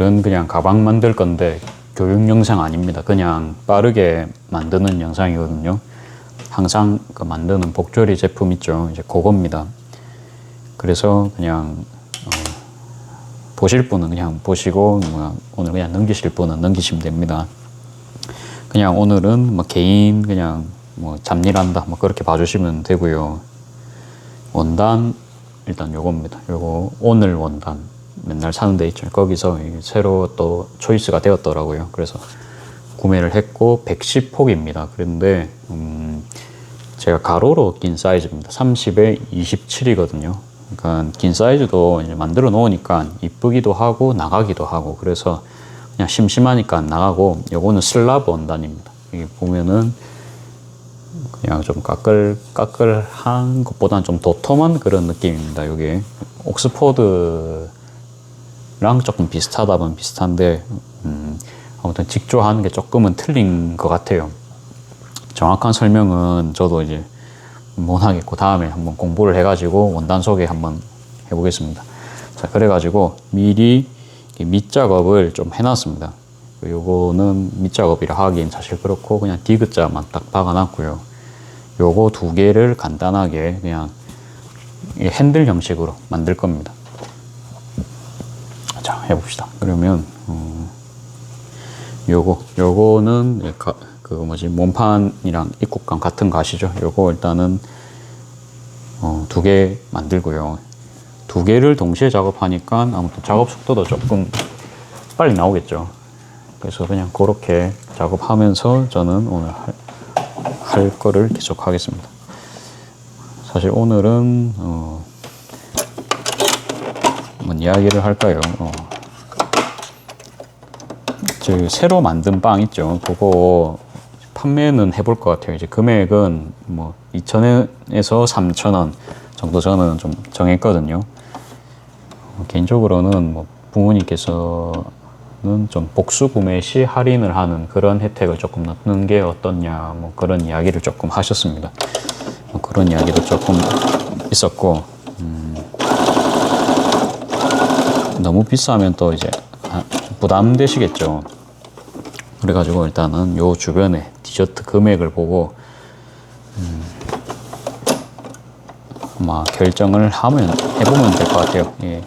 오늘은 그냥 가방 만들 건데 교육 영상 아닙니다. 그냥 빠르게 만드는 영상이거든요. 항상 그 만드는 복조리 제품 있죠. 이제 그겁니다. 그래서 그냥 보실 분은 그냥 보시고 오늘 그냥 넘기실 분은 넘기시면 됩니다. 그냥 오늘은 뭐 개인 그냥 뭐 잡일한다 뭐 그렇게 봐주시면 되고요. 원단 일단 요겁니다. 요거 오늘 원단 맨날 사는 데 있죠. 거기서 새로 또 초이스가 되었더라고요. 그래서 구매를 했고 110폭입니다. 그런데 제가 가로로 낀 사이즈입니다. 30에 27이거든요. 그러니까 긴 사이즈도 이제 만들어 놓으니까 이쁘기도 하고 나가기도 하고 그래서 그냥 심심하니까 나가고, 요거는 슬라브 원단입니다. 여기 보면은 그냥 좀 까끌한 것보다는 좀 도톰한 그런 느낌입니다. 요게 옥스포드랑 조금 비슷하다면 비슷한데 아무튼 직조하는 게 조금은 틀린 것 같아요. 정확한 설명은 저도 이제 못 하겠고 다음에 한번 공부를 해가지고 원단 소개 한번 해보겠습니다. 자, 그래가지고 미리 밑작업을 좀 해놨습니다. 요거는 밑작업이라 하긴 사실 그렇고 그냥 디귿자만 딱 박아놨고요. 요거 두 개를 간단하게 그냥 핸들 형식으로 만들 겁니다. 자, 해봅시다. 그러면 요거는 그 몸판이랑 입구감 같은 거 아시죠? 요거 일단은 두 개 만들고요. 두 개를 동시에 작업하니까 아무튼 작업 속도도 조금 빨리 나오겠죠. 그래서 그냥 그렇게 작업하면서 저는 오늘 할 거를 계속 하겠습니다. 사실 오늘은 뭔 이야기를 할까요? 저희 새로 만든 빵 있죠. 그거 판매는 해볼 것 같아요. 이제 금액은 뭐 2,000원에서 3,000원 정도 저는 좀 정했거든요. 개인적으로는 뭐 부모님께서는 좀 복수 구매 시 할인을 하는 그런 혜택을 조금 넣는 게 어떻냐 뭐 그런 이야기를 조금 하셨습니다. 뭐 그런 이야기도 조금 있었고 너무 비싸면 또 이제 부담되시겠죠. 그래가지고 일단은 요 주변에 디저트 금액을 보고 아마 결정을 해보면 될 것 같아요. 예.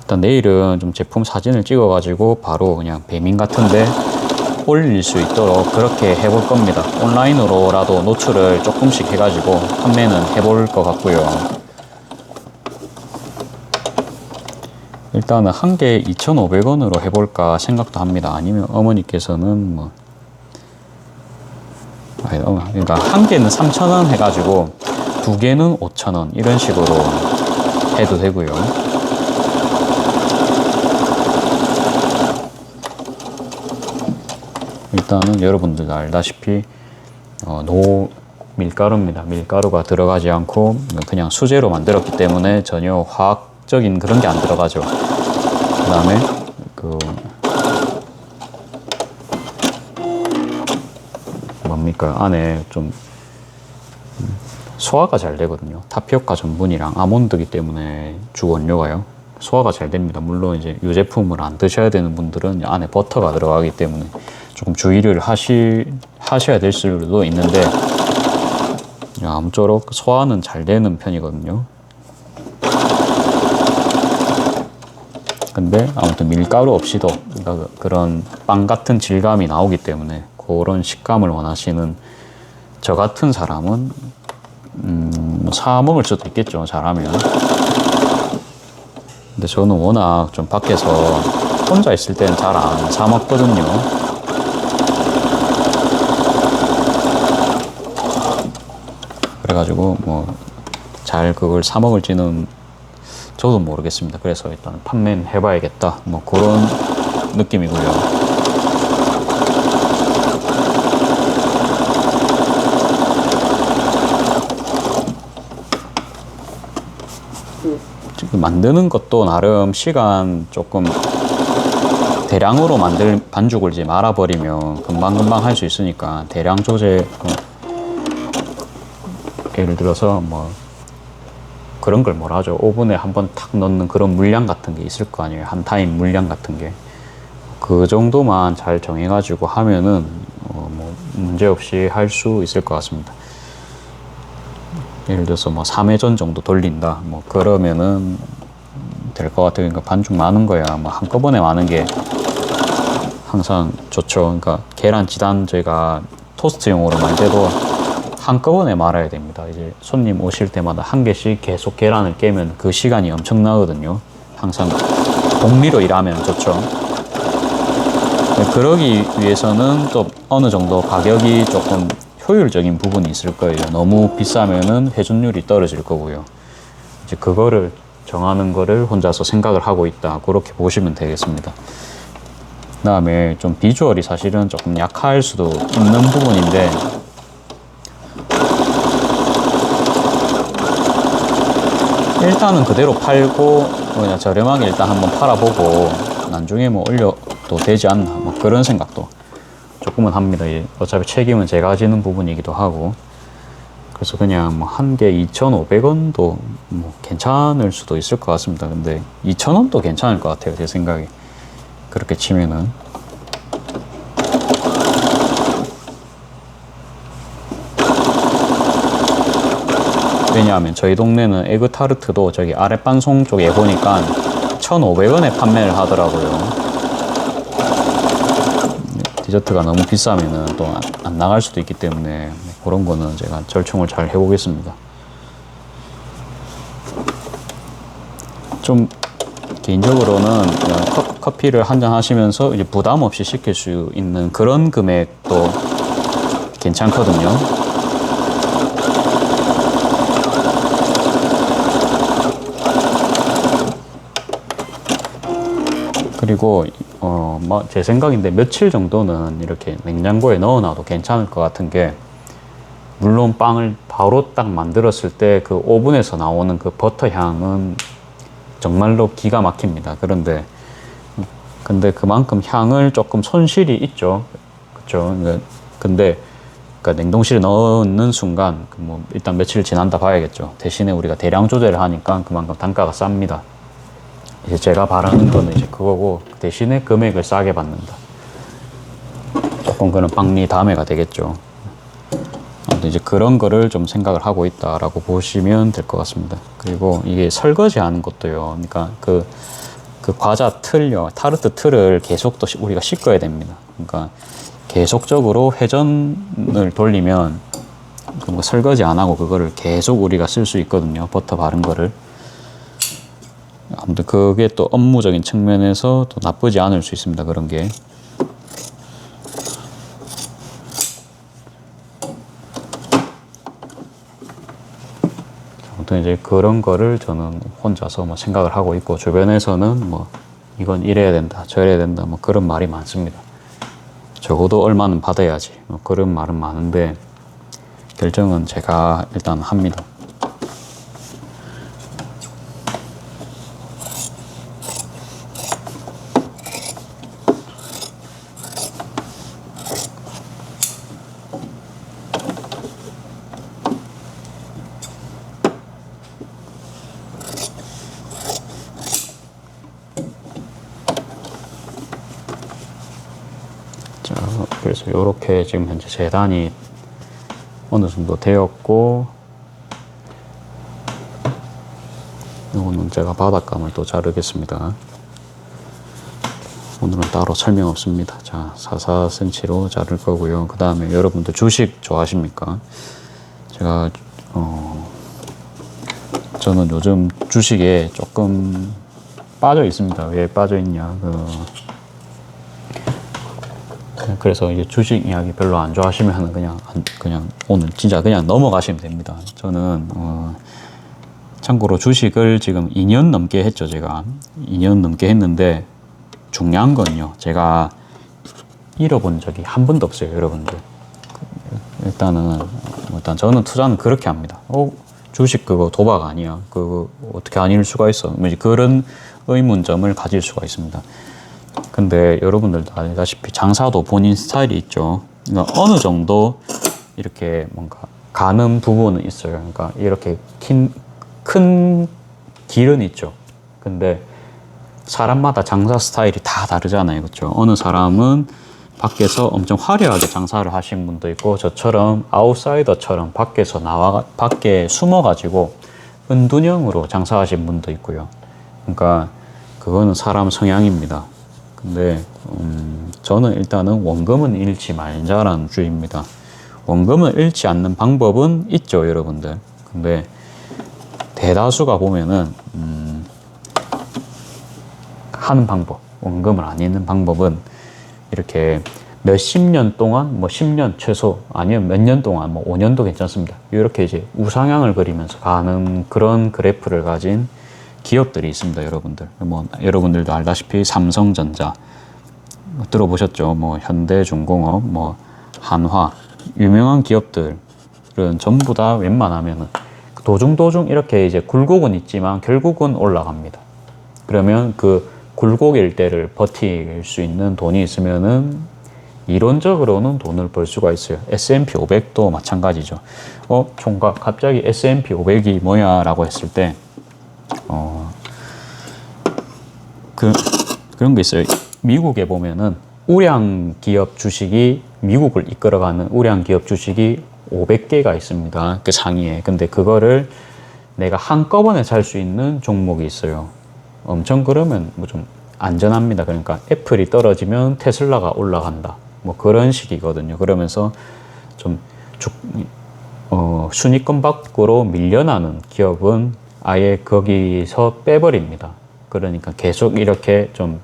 일단 내일은 좀 제품 사진을 찍어가지고 바로 그냥 배민 같은데 올릴 수 있도록 그렇게 해볼 겁니다. 온라인으로라도 노출을 조금씩 해가지고 판매는 해볼 것 같고요. 일단은 한 개 2,500원으로 해볼까 생각도 합니다. 아니면 어머니께서는 뭐 그러니까 한 개는 3,000원 해가지고 두 개는 5,000원 이런 식으로 해도 되고요. 일단은 여러분들 알다시피 밀가루입니다. 밀가루가 들어가지 않고 그냥 수제로 만들었기 때문에 전혀 화학적인 그런 게 안 들어가죠. 그 다음에 안에 좀 소화가 잘 되거든요. 타피오카 전분이랑 아몬드이기 때문에 주 원료가요. 소화가 잘 됩니다. 물론 이제 이 제품을 안 드셔야 되는 분들은 안에 버터가 들어가기 때문에 조금 주의를 하셔야 될 수도 있는데 아무쪼록 소화는 잘 되는 편이거든요. 근데 아무튼 밀가루 없이도 그런 빵 같은 질감이 나오기 때문에 그런 식감을 원하시는 저 같은 사람은 사 먹을 수도 있겠죠. 잘하면. 근데 저는 워낙 좀 밖에서 혼자 있을 때는 잘 안 사 먹거든요. 그래가지고 뭐 잘 그걸 사 먹을지는 저도 모르겠습니다. 그래서 일단 판매는 해봐야겠다. 뭐 그런 느낌이고요. 지금 만드는 것도 나름 시간 조금 대량으로 만들 반죽을 이제 말아버리면 금방금방 할 수 있으니까 대량 조제 예를 들어서 뭐 그런 걸 뭐라 하죠? 오븐에 한번 탁 넣는 그런 물량 같은 게 있을 거 아니에요. 한 타임 물량 같은 게. 그 정도만 잘 정해가지고 하면은 뭐 문제 없이 할 수 있을 것 같습니다. 예를 들어서 뭐 3회전 정도 돌린다. 뭐 그러면은 될 것 같아요. 그러니까 반죽 많은 거야. 뭐 한꺼번에 많은 게 항상 좋죠. 그러니까 계란 지단 저희가 토스트용으로 말 때도 한꺼번에 말아야 됩니다. 이제 손님 오실 때마다 한 개씩 계속 계란을 깨면 그 시간이 엄청나거든요. 항상 복리로 일하면 좋죠. 그러기 위해서는 또 어느 정도 가격이 조금 효율적인 부분이 있을 거예요. 너무 비싸면은 회전율이 떨어질 거고요. 이제 그거를 정하는 거를 혼자서 생각을 하고 있다. 그렇게 보시면 되겠습니다. 그 다음에 좀 비주얼이 사실은 조금 약할 수도 있는 부분인데, 일단은 그대로 팔고 그냥 저렴하게 일단 한번 팔아보고 나중에 뭐 올려도 되지 않나, 뭐 그런 생각도 조금은 합니다. 어차피 책임은 제가 지는 부분이기도 하고. 그래서 그냥 뭐 한 개 2,500원도 뭐 괜찮을 수도 있을 것 같습니다. 근데 2,000원도 괜찮을 것 같아요, 제 생각에. 그렇게 치면은. 왜냐하면 저희 동네는 에그타르트도 저기 아랫반송 쪽에 보니까 1,500원에 판매를 하더라고요. 디저트가 너무 비싸면은 또 안 나갈 수도 있기 때문에 그런 거는 제가 절충을 잘 해보겠습니다. 좀 개인적으로는 그냥 커피를 한잔 하시면서 이제 부담 없이 시킬 수 있는 그런 금액도 괜찮거든요. 그리고 제 생각인데 며칠 정도는 이렇게 냉장고에 넣어놔도 괜찮을 것 같은 게, 물론 빵을 바로 딱 만들었을 때 그 오븐에서 나오는 그 버터 향은 정말로 기가 막힙니다. 근데 그만큼 향을 조금 손실이 있죠. 그렇죠. 근데 그러니까 냉동실에 넣는 순간 뭐 일단 며칠 지난다 봐야겠죠. 대신에 우리가 대량 조절을 하니까 그만큼 단가가 쌉니다. 이제 제가 바라는 거는 이제 그거고, 대신에 금액을 싸게 받는다. 조금 그런 박리 다음에가 되겠죠. 아무튼 이제 그런 거를 좀 생각을 하고 있다라고 보시면 될 것 같습니다. 그리고 이게 설거지 하는 것도요. 그러니까 그 과자 틀요, 타르트 틀을 계속 또 우리가 씻어야 됩니다. 그러니까 계속적으로 회전을 돌리면 뭐 설거지 안 하고 그거를 계속 우리가 쓸 수 있거든요. 버터 바른 거를. 아무튼 그게 또 업무적인 측면에서 또 나쁘지 않을 수 있습니다. 그런 게. 아무튼 이제 그런 거를 저는 혼자서 뭐 생각을 하고 있고, 주변에서는 뭐 이건 이래야 된다, 저래야 된다, 뭐 그런 말이 많습니다. 적어도 얼마는 받아야지, 뭐 그런 말은 많은데 결정은 제가 일단 합니다. 자, 그래서 이렇게 지금 현재 재단이 어느 정도 되었고, 이거는 제가 바닥감을 또 자르겠습니다. 오늘은 따로 설명 없습니다. 자, 44cm로 자를 거고요. 그 다음에 여러분들 주식 좋아하십니까? 제가 저는 요즘 주식에 조금 빠져 있습니다. 왜 빠져 있냐? 그래서 이제 주식 이야기 별로 안 좋아하시면 그냥 오늘 진짜 그냥 넘어가시면 됩니다. 저는 참고로 주식을 지금 2년 넘게 했죠. 제가 2년 넘게 했는데, 중요한 건요, 제가 잃어본 적이 한 번도 없어요, 여러분들. 일단 저는 투자는 그렇게 합니다. 주식 그거 도박 아니야, 그거 어떻게 안 잃을 수가 있어, 그런 의문점을 가질 수가 있습니다. 근데 여러분들도 알다시피 장사도 본인 스타일이 있죠. 그러니까 어느 정도 이렇게 뭔가 가는 부분은 있어요. 그러니까 이렇게 큰 길은 있죠. 근데 사람마다 장사 스타일이 다 다르잖아요. 그렇죠? 어느 사람은 밖에서 엄청 화려하게 장사를 하신 분도 있고, 저처럼 아웃사이더처럼 밖에 숨어가지고 은둔형으로 장사하신 분도 있고요. 그러니까 그거는 사람 성향입니다. 근데 저는 일단은 원금은 잃지 말자라는 주의입니다. 원금을 잃지 않는 방법은 있죠, 여러분들. 근데 대다수가 보면은 하는 방법, 원금을 안 잃는 방법은 이렇게 몇십 년 동안, 뭐 10년 최소, 아니면 몇 년 동안, 뭐 5년도 괜찮습니다. 이렇게 이제 우상향을 그리면서 가는 그런 그래프를 가진 기업들이 있습니다, 여러분들. 뭐 여러분들도 알다시피 삼성전자 들어보셨죠? 뭐 현대중공업, 뭐 한화, 유명한 기업들은 전부 다 웬만하면은 도중 이렇게 이제 굴곡은 있지만 결국은 올라갑니다. 그러면 그 굴곡일 때를 버틸 수 있는 돈이 있으면은 이론적으로는 돈을 벌 수가 있어요. S&P 500도 마찬가지죠. 총각 갑자기 S&P 500이 뭐야 라고 했을 때 그런 게 있어요. 미국에 보면은 우량 기업 주식이, 미국을 이끌어가는 우량 기업 주식이 500개가 있습니다. 그 상위에. 근데 그거를 내가 한꺼번에 살 수 있는 종목이 있어요. 엄청 그러면 뭐 좀 안전합니다. 그러니까 애플이 떨어지면 테슬라가 올라간다. 뭐 그런 식이거든요. 그러면서 좀 순위권 밖으로 밀려나는 기업은 아예 거기서 빼버립니다. 그러니까 계속 이렇게 좀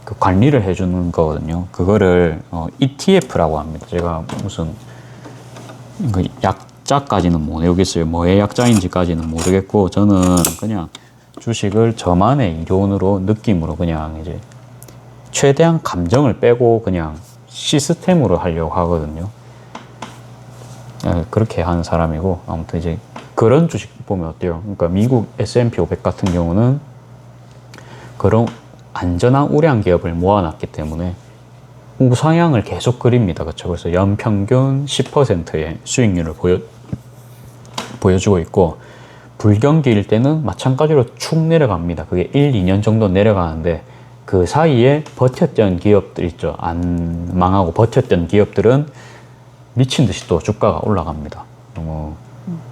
그 관리를 해주는 거거든요. 그거를 ETF라고 합니다. 제가 무슨 그 약자까지는 못 외우겠어요. 뭐의 약자인지까지는 모르겠고, 저는 그냥 주식을 저만의 이론으로, 느낌으로 그냥 이제 최대한 감정을 빼고 그냥 시스템으로 하려고 하거든요. 그렇게 하는 사람이고, 아무튼 이제 그런 주식 보면 어때요? 그러니까 미국 S&P 500 같은 경우는 그런 안전한 우량 기업을 모아놨기 때문에 우상향을 계속 그립니다. 그렇죠? 그래서 연평균 10%의 수익률을 보여주고 있고, 불경기일 때는 마찬가지로 축 내려갑니다. 그게 1, 2년 정도 내려가는데 그 사이에 버텼던 기업들 있죠. 안 망하고 버텼던 기업들은 미친 듯이 또 주가가 올라갑니다.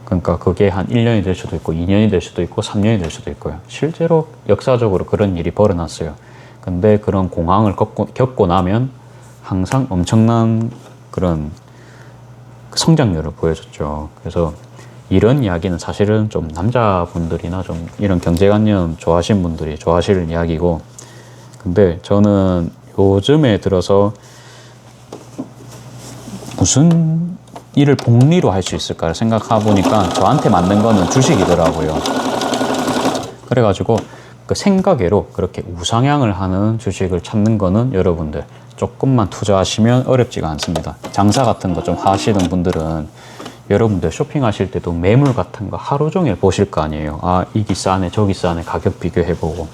그러니까 그게 한 1년이 될 수도 있고 2년이 될 수도 있고 3년이 될 수도 있고요. 실제로 역사적으로 그런 일이 벌어났어요. 근데 그런 공황을 겪고 나면 항상 엄청난 그런 성장률을 보여줬죠. 그래서 이런 이야기는 사실은 좀 남자분들이나 좀 이런 경제관념 좋아하시는 분들이 좋아하실 이야기고, 근데 저는 요즘에 들어서 무슨 일을 복리로 할 수 있을까를 생각해 보니까 저한테 맞는 거는 주식이더라고요. 그래가지고 그 생각외로 그렇게 우상향을 하는 주식을 찾는 거는 여러분들 조금만 투자하시면 어렵지가 않습니다. 장사 같은 거 좀 하시는 분들은 여러분들 쇼핑하실 때도 매물 같은 거 하루 종일 보실 거 아니에요. 아, 이기 싸네 저기 싸네 가격 비교해보고,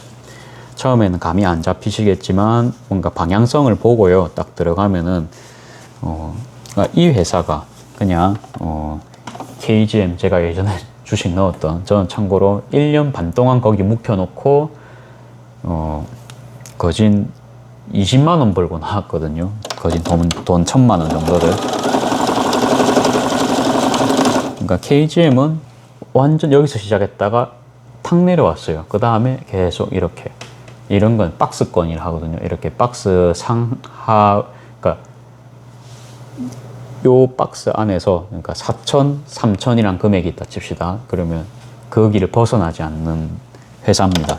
처음에는 감이 안 잡히시겠지만 뭔가 방향성을 보고요 딱 들어가면은 이 회사가 그냥 KGM, 제가 예전에 주식 넣었던, 저는 참고로 1년 반 동안 거기 묵혀놓고 거진 20만 원 벌고 나왔거든요. 거진 돈 1,000만 원 정도를. 그러니까 KGM은 완전 여기서 시작했다가 탁 내려왔어요. 그 다음에 계속 이렇게, 이런 건 박스권이라 하거든요. 이렇게 박스 상하, 그러니까 요 박스 안에서, 그러니까 4천, 3천이란 금액이 있다 칩시다. 그러면 거기를 벗어나지 않는 회사입니다.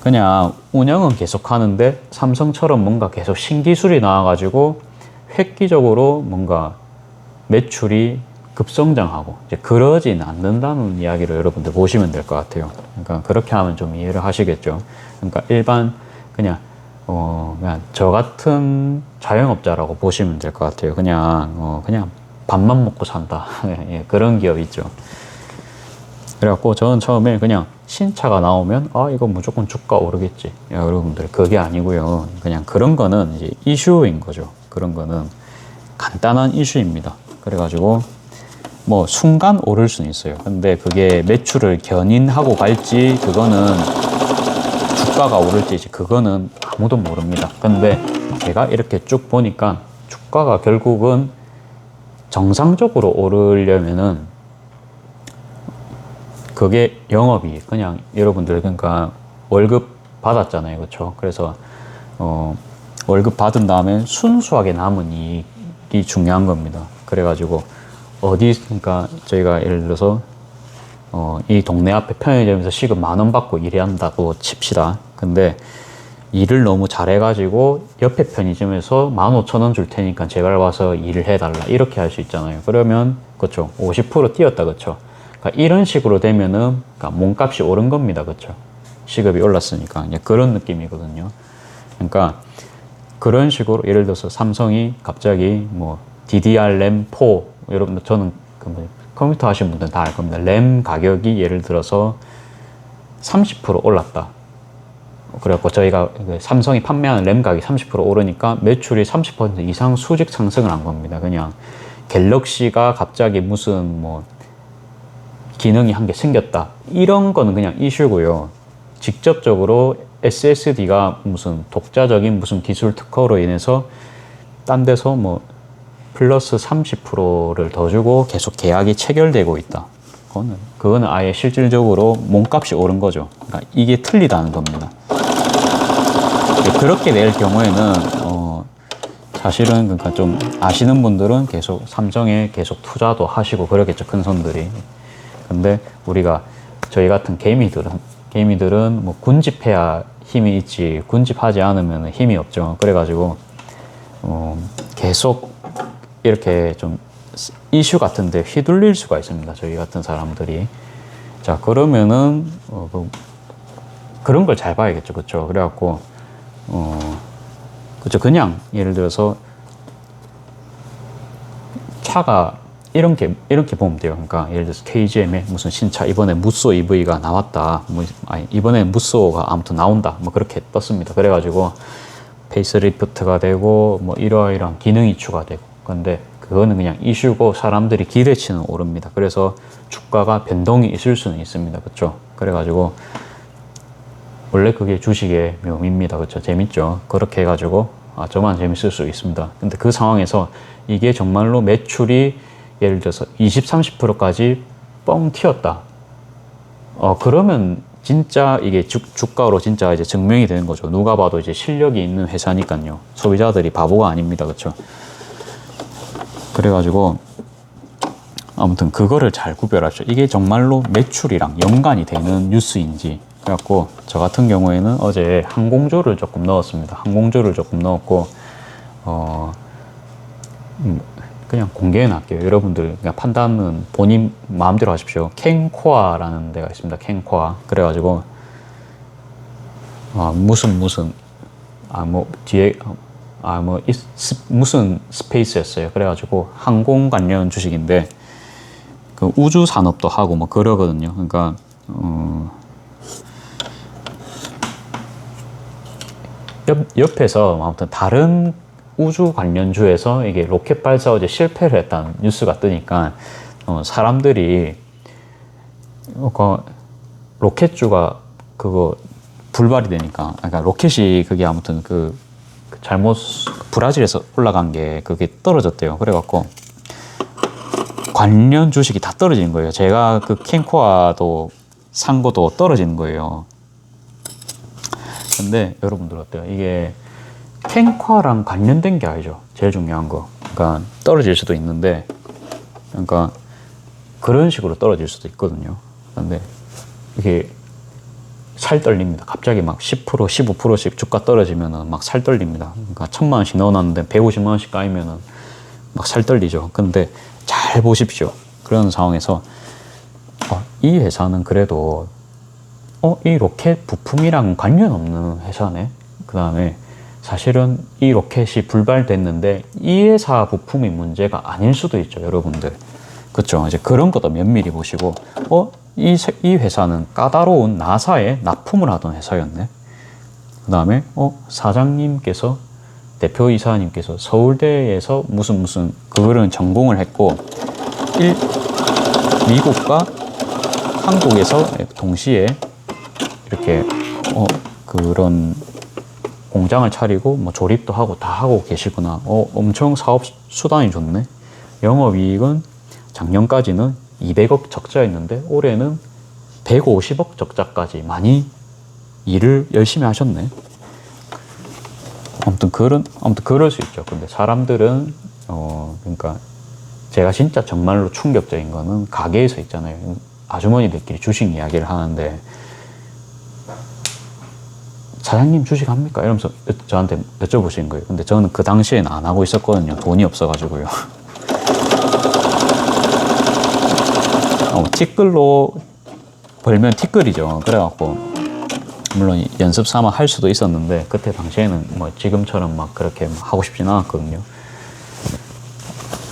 그냥 운영은 계속 하는데 삼성처럼 뭔가 계속 신기술이 나와가지고 획기적으로 뭔가 매출이 급성장하고 이제 그러진 않는다는 이야기를 여러분들 보시면 될 것 같아요. 그러니까 그렇게 하면 좀 이해를 하시겠죠. 그러니까 일반 그냥 저 같은 자영업자라고 보시면 될 것 같아요. 그냥 밥만 먹고 산다. 예, 그런 기업 있죠. 그래갖고 저는 처음에 그냥 신차가 나오면 이거 무조건 주가 오르겠지. 야, 여러분들 그게 아니고요. 그냥 그런 거는 이제 이슈인 거죠. 그런 거는 간단한 이슈입니다. 그래가지고 뭐 순간 오를 수는 있어요. 근데 그게 매출을 견인하고 갈지, 그거는 주가가 오를지, 그거는 아무도 모릅니다. 근데 제가 이렇게 쭉 보니까 주가가 결국은 정상적으로 오르려면은 그게 영업이 그냥 여러분들 그러니까 월급 받았잖아요. 그렇죠? 그래서 월급 받은 다음에 순수하게 남은 이익이 중요한 겁니다. 그래가지고 그러니까 저희가 예를 들어서 이 동네 앞에 편의점에서 시급 10,000원 받고 일한다고 칩시다. 근데 일을 너무 잘해가지고 옆에 편의점에서 15,000원 줄 테니까 제발 와서 일을 해달라, 이렇게 할 수 있잖아요. 그러면 그렇죠, 50% 뛰었다. 그렇죠? 그러니까 이런 식으로 되면은 그러니까 몸값이 오른 겁니다. 그렇죠? 시급이 올랐으니까 이제 그런 느낌이거든요. 그러니까 그런 식으로 예를 들어서 삼성이 갑자기 뭐 DDR 램4, 여러분들 저는 컴퓨터 하시는 분들은 다 알 겁니다. 램 가격이 예를 들어서 30% 올랐다. 그래갖고 저희가 삼성이 판매하는 램 가격이 30% 오르니까 매출이 30% 이상 수직 상승을 한 겁니다. 그냥 갤럭시가 갑자기 무슨 뭐 기능이 한 개 생겼다, 이런 거는 그냥 이슈고요. 직접적으로 SSD가 무슨 독자적인 무슨 기술 특허로 인해서 딴 데서 뭐 플러스 30%를 더 주고 계속 계약이 체결되고 있다. 그거는 아예 실질적으로 몸값이 오른 거죠. 그러니까 이게 틀리다는 겁니다. 그렇게 낼 경우에는 사실은 그러니까 좀 아시는 분들은 계속 삼성에 계속 투자도 하시고 그러겠죠, 큰 손들이. 근데 저희 같은 개미들은 뭐 군집해야 힘이 있지, 군집하지 않으면 힘이 없죠. 그래가지고 계속 이렇게 좀 이슈 같은데 휘둘릴 수가 있습니다, 저희 같은 사람들이. 자, 그러면은 그런 걸 잘 봐야겠죠. 그렇죠? 그래갖고 그렇죠, 그냥 예를 들어서 차가 이렇게 보면 돼요. 그러니까 예를 들어서 KGM에 무슨 신차 이번에 무쏘 EV가 나왔다, 이번에 무쏘가 아무튼 나온다, 뭐 그렇게 떴습니다. 그래가지고 페이스리프트가 되고 뭐 이러이러한 기능이 추가되고. 근데 그거는 그냥 이슈고 사람들이 기대치는 오릅니다. 그래서 주가가 변동이 있을 수는 있습니다. 그렇죠? 그래가지고 원래 그게 주식의 묘미입니다. 그렇죠? 재밌죠? 그렇게 해가지고 저만 재밌을 수 있습니다. 근데 그 상황에서 이게 정말로 매출이 예를 들어서 20, 30%까지 뻥 튀었다. 그러면 진짜 이게 주가로 진짜 이제 증명이 되는 거죠. 누가 봐도 이제 실력이 있는 회사니까요. 소비자들이 바보가 아닙니다. 그렇죠? 그래가지고 아무튼 그거를 잘 구별하죠. 이게 정말로 매출이랑 연관이 되는 뉴스인지. 그래갖고 저 같은 경우에는 어제 항공조를 조금 넣었습니다. 항공조를 조금 넣었고 그냥 공개해 할게요. 여러분들 그냥 판단은 본인 마음대로 하십시오. 캔코아라는 데가 있습니다. 캔코아. 그래가지고 무슨 스페이스였어요. 그래가지고 항공 관련 주식인데 그 우주 산업도 하고 뭐 그러거든요. 그러니까 옆에서 아무튼 다른 우주 관련주에서 이게 로켓 발사 어제 실패를 했다는 뉴스가 뜨니까 사람들이 로켓주가 그거 불발이 되니까, 그러니까 로켓이 그게 아무튼 잘못 브라질에서 올라간 게 그게 떨어졌대요. 그래갖고 관련 주식이 다 떨어지는 거예요. 제가 그 캔코아도 산 것도 떨어지는 거예요. 근데 여러분들 어때요? 이게 캔코아랑 관련된 게 아니죠. 제일 중요한 거. 그러니까 떨어질 수도 있는데, 그러니까 그런 식으로 떨어질 수도 있거든요. 근데 이게 살 떨립니다. 갑자기 막 10%, 15%씩 주가 떨어지면은 막 살 떨립니다. 그러니까 1,000,000원씩 넣어놨는데 150만원씩 까이면은 막 살 떨리죠. 근데 잘 보십시오. 그런 상황에서 이 회사는 그래도 이 로켓 부품이랑 관련 없는 회사네. 그 다음에 사실은 이 로켓이 불발됐는데 이 회사 부품이 문제가 아닐 수도 있죠, 여러분들. 그렇죠? 이제 그런 것도 면밀히 보시고, 이 회사는 까다로운 나사에 납품을 하던 회사였네. 그 다음에 사장님께서, 대표이사님께서 서울대에서 무슨 그거를 전공을 했고 미국과 한국에서 동시에 이렇게 그런 공장을 차리고 뭐 조립도 하고 다 하고 계시구나. 엄청 사업 수단이 좋네. 영업이익은 작년까지는 200억 적자였는데 올해는 150억 적자까지 많이 일을 열심히 하셨네. 아무튼 그럴 수 있죠. 근데 사람들은 그러니까 제가 진짜 정말로 충격적인 거는 가게에서 있잖아요. 아주머니들끼리 주식 이야기를 하는데 사장님 주식 합니까? 이러면서 저한테 여쭤보시는 거예요. 근데 저는 그 당시에는 안 하고 있었거든요. 돈이 없어가지고요. 티끌로 벌면 티끌이죠. 그래갖고 물론 연습 삼아 할 수도 있었는데 그때 당시에는 뭐 지금처럼 막 그렇게 하고 싶진 않았거든요.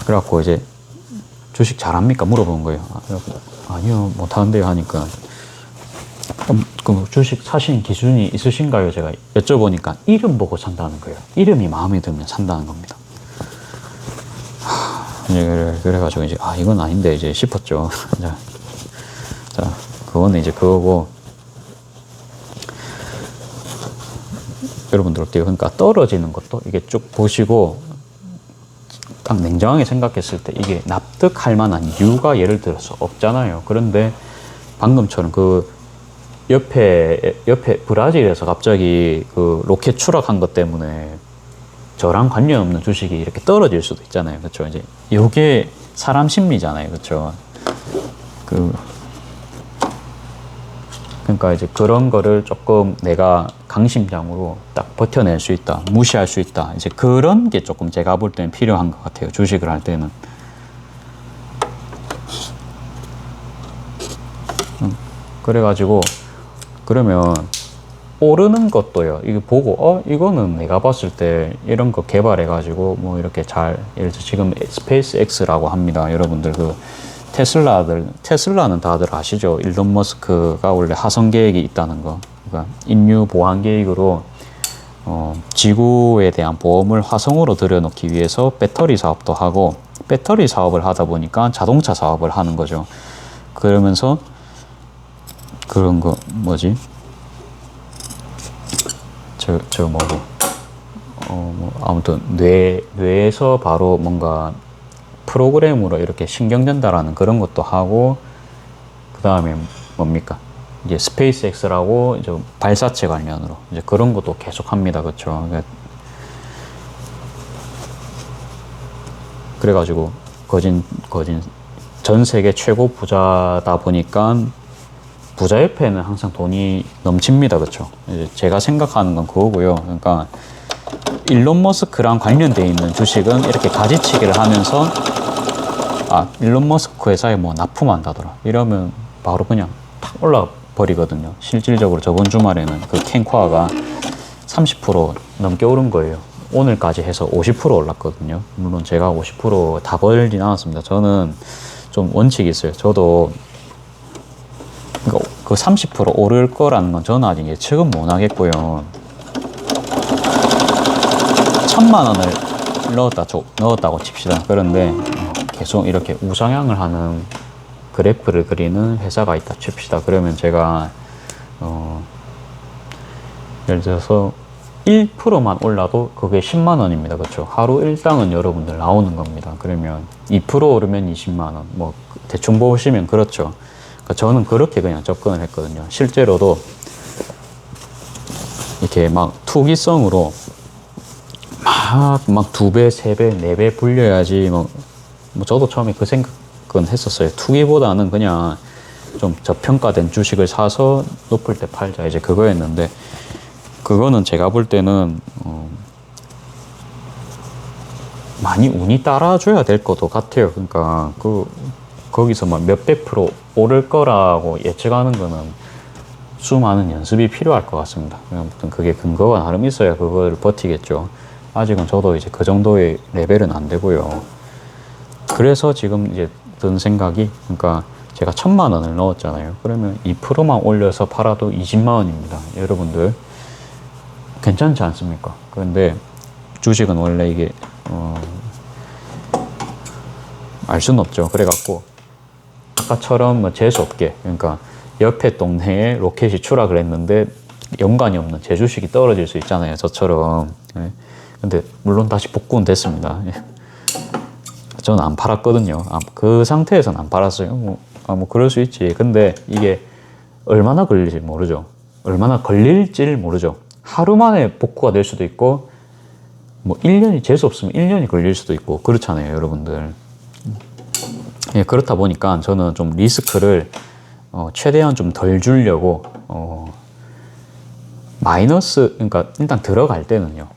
그래갖고 이제 주식 잘합니까? 물어본 거예요. 아니요, 못하는데요 하니까 그 주식 사시는 기준이 있으신가요? 제가 여쭤보니까 이름 보고 산다는 거예요. 이름이 마음에 들면 산다는 겁니다. 그래가지고 이제 이건 아닌데 이제 싶었죠. 자, 그거는 이제 그거고 여러분들 어때요? 그러니까 떨어지는 것도 이게 쭉 보시고 딱 냉정하게 생각했을 때 이게 납득할 만한 이유가 예를 들어서 없잖아요. 그런데 방금처럼 그 옆에 브라질에서 갑자기 그 로켓 추락한 것 때문에 저랑 관련 없는 주식이 이렇게 떨어질 수도 있잖아요. 그렇죠? 이제 요게 사람 심리잖아요. 그렇죠? 그러니까 이제 그런 거를 조금 내가 강심장으로 딱 버텨낼 수 있다, 무시할 수 있다. 이제 그런 게 조금 제가 볼 때는 필요한 것 같아요. 주식을 할 때는. 그래가지고 그러면 오르는 것도요. 이거 보고 이거는 내가 봤을 때 이런 거 개발해가지고 뭐 이렇게 잘 예를 들어 지금 스페이스 X라고 합니다. 여러분들 그 테슬라는 다들 아시죠? 일론 머스크가 원래 화성 계획이 있다는 거. 그러니까 인류 보안 계획으로 지구에 대한 보험을 화성으로 들여놓기 위해서 배터리 사업도 하고 배터리 사업을 하다 보니까 자동차 사업을 하는 거죠. 그러면서 그런 거 뭐지? 아무튼 뇌에서 바로 뭔가 프로그램으로 이렇게 신경 전달하는 그런 것도 하고 그 다음에 뭡니까? 이제 스페이스 X라고 이제 발사체 관련으로 이제 그런 것도 계속 합니다. 그렇죠? 그래가지고 거진 전 세계 최고 부자다 보니까 부자 옆에는 항상 돈이 넘칩니다. 그렇죠? 이제 제가 생각하는 건 그거고요. 그러니까 일론 머스크랑 관련되어 있는 주식은 이렇게 가지치기를 하면서 일론 머스크 회사에 뭐 납품한다더라 이러면 바로 그냥 탁 올라 버리거든요. 실질적으로 저번 주말에는 그 캔코아가 30% 넘게 오른 거예요. 오늘까지 해서 50% 올랐거든요. 물론 제가 50%다 벌진 않았습니다. 저는 좀 원칙이 있어요. 저도 그 30% 오를 거라는 건 저는 아직 예측은 못 하겠고요. 1,000만 원을 넣었다고 칩시다. 그런데 계속 이렇게 우상향을 하는 그래프를 그리는 회사가 있다 칩시다. 그러면 제가 예를 들어서 1%만 올라도 그게 10만 원입니다. 그렇죠? 하루 일당은 여러분들 나오는 겁니다. 그러면 2% 오르면 20만 원. 뭐 대충 보시면 그렇죠. 그러니까 저는 그렇게 그냥 접근을 했거든요. 실제로도 이렇게 막 투기성으로 막 2배, 3배, 4배 불려야지 뭐 저도 처음에 그 생각은 했었어요. 투기보다는 그냥 좀 저평가된 주식을 사서 높을 때 팔자 이제 그거였는데 그거는 제가 볼 때는 많이 운이 따라줘야 될 것도 같아요. 그러니까 거기서 막 몇백 프로 오를 거라고 예측하는 거는 수많은 연습이 필요할 것 같습니다. 아무튼 그게 근거가 나름 있어야 그걸 버티겠죠. 아직은 저도 이제 그 정도의 레벨은 안 되고요. 그래서 지금 이제 든 생각이 그러니까 제가 1,000만 원을 넣었잖아요. 그러면 2%만 올려서 팔아도 20만 원입니다. 여러분들 괜찮지 않습니까? 그런데 주식은 원래 이게 알 수는 없죠. 그래갖고 아까처럼 뭐 재수없게, 그러니까 옆에 동네에 로켓이 추락을 했는데 연관이 없는 제 주식이 떨어질 수 있잖아요, 저처럼. 예. 근데 물론 다시 복구는 됐습니다. 예. 저는 안 팔았거든요. 그 상태에서는 안 팔았어요. 뭐 그럴 수 있지. 근데 이게 얼마나 걸릴지 모르죠. 얼마나 걸릴지를 모르죠. 하루 만에 복구가 될 수도 있고, 뭐 1년이 재수 없으면 1년이 걸릴 수도 있고, 그렇잖아요, 여러분들. 예, 그렇다 보니까 저는 좀 리스크를 최대한 좀 덜 주려고, 마이너스, 그러니까 일단 들어갈 때는요,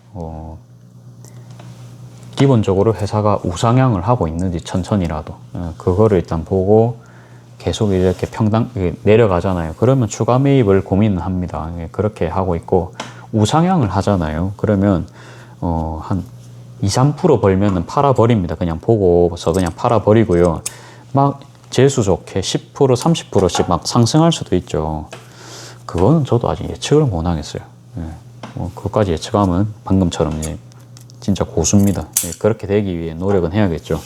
기본적으로 회사가 우상향을 하고 있는지 천천히라도, 그거를 일단 보고 계속 이렇게 내려가잖아요. 그러면 추가 매입을 고민합니다. 그렇게 하고 있고, 우상향을 하잖아요. 그러면 한 2, 3% 벌면은 팔아버립니다. 그냥 보고서 그냥 팔아버리고요. 막 재수 좋게 10%, 30%씩 막 상승할 수도 있죠. 그거는 저도 아직 예측을 못 하겠어요. 그것까지 예측하면 방금처럼 진짜 고수입니다. 그렇게 되기 위해 노력은 해야겠죠.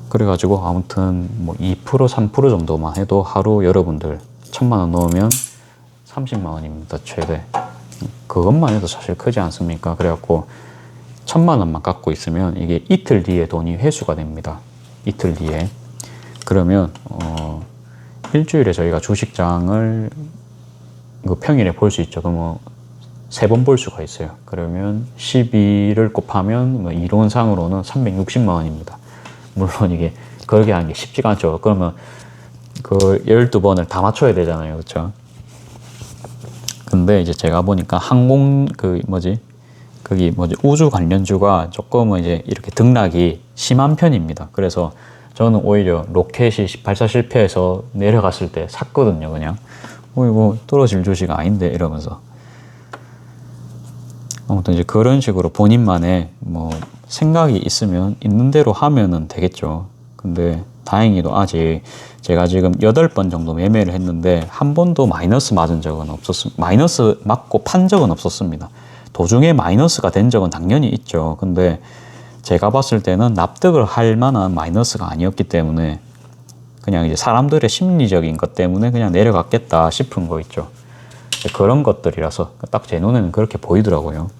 그래가지고 아무튼 뭐 2%, 3% 정도만 해도 하루 여러분들 1,000만 원 넣으면 30만 원입니다, 최대. 그것만 해도 사실 크지 않습니까? 그래갖고 1,000만 원만 갖고 있으면 이게 이틀 뒤에 돈이 회수가 됩니다. 이틀 뒤에. 그러면 일주일에 저희가 주식장을 평일에 볼 수 있죠. 그럼 3번 볼 수가 있어요. 그러면 12를 곱하면 뭐 이론상으로는 360만 원입니다. 물론 이게 그렇게 하는 게 쉽지가 않죠. 그러면 그 12번을 다 맞춰야 되잖아요. 그렇죠? 근데 이제 제가 보니까 우주 관련주가 조금은 이제 이렇게 등락이 심한 편입니다. 그래서 저는 오히려 로켓이 발사 실패해서 내려갔을 때 샀거든요. 그냥 이거 떨어질 주식 아닌데 이러면서. 아무튼 이제 그런 식으로 본인만의 뭐 생각이 있으면 있는 대로 하면은 되겠죠. 근데 다행히도 아직 제가 지금 8번 정도 매매를 했는데 한 번도 마이너스 맞은 적은 없었습니다. 마이너스 맞고 판 적은 없었습니다. 도중에 마이너스가 된 적은 당연히 있죠. 근데 제가 봤을 때는 납득을 할 만한 마이너스가 아니었기 때문에 그냥 이제 사람들의 심리적인 것 때문에 그냥 내려갔겠다 싶은 거 있죠. 그런 것들이라서 딱 제 눈에는 그렇게 보이더라고요.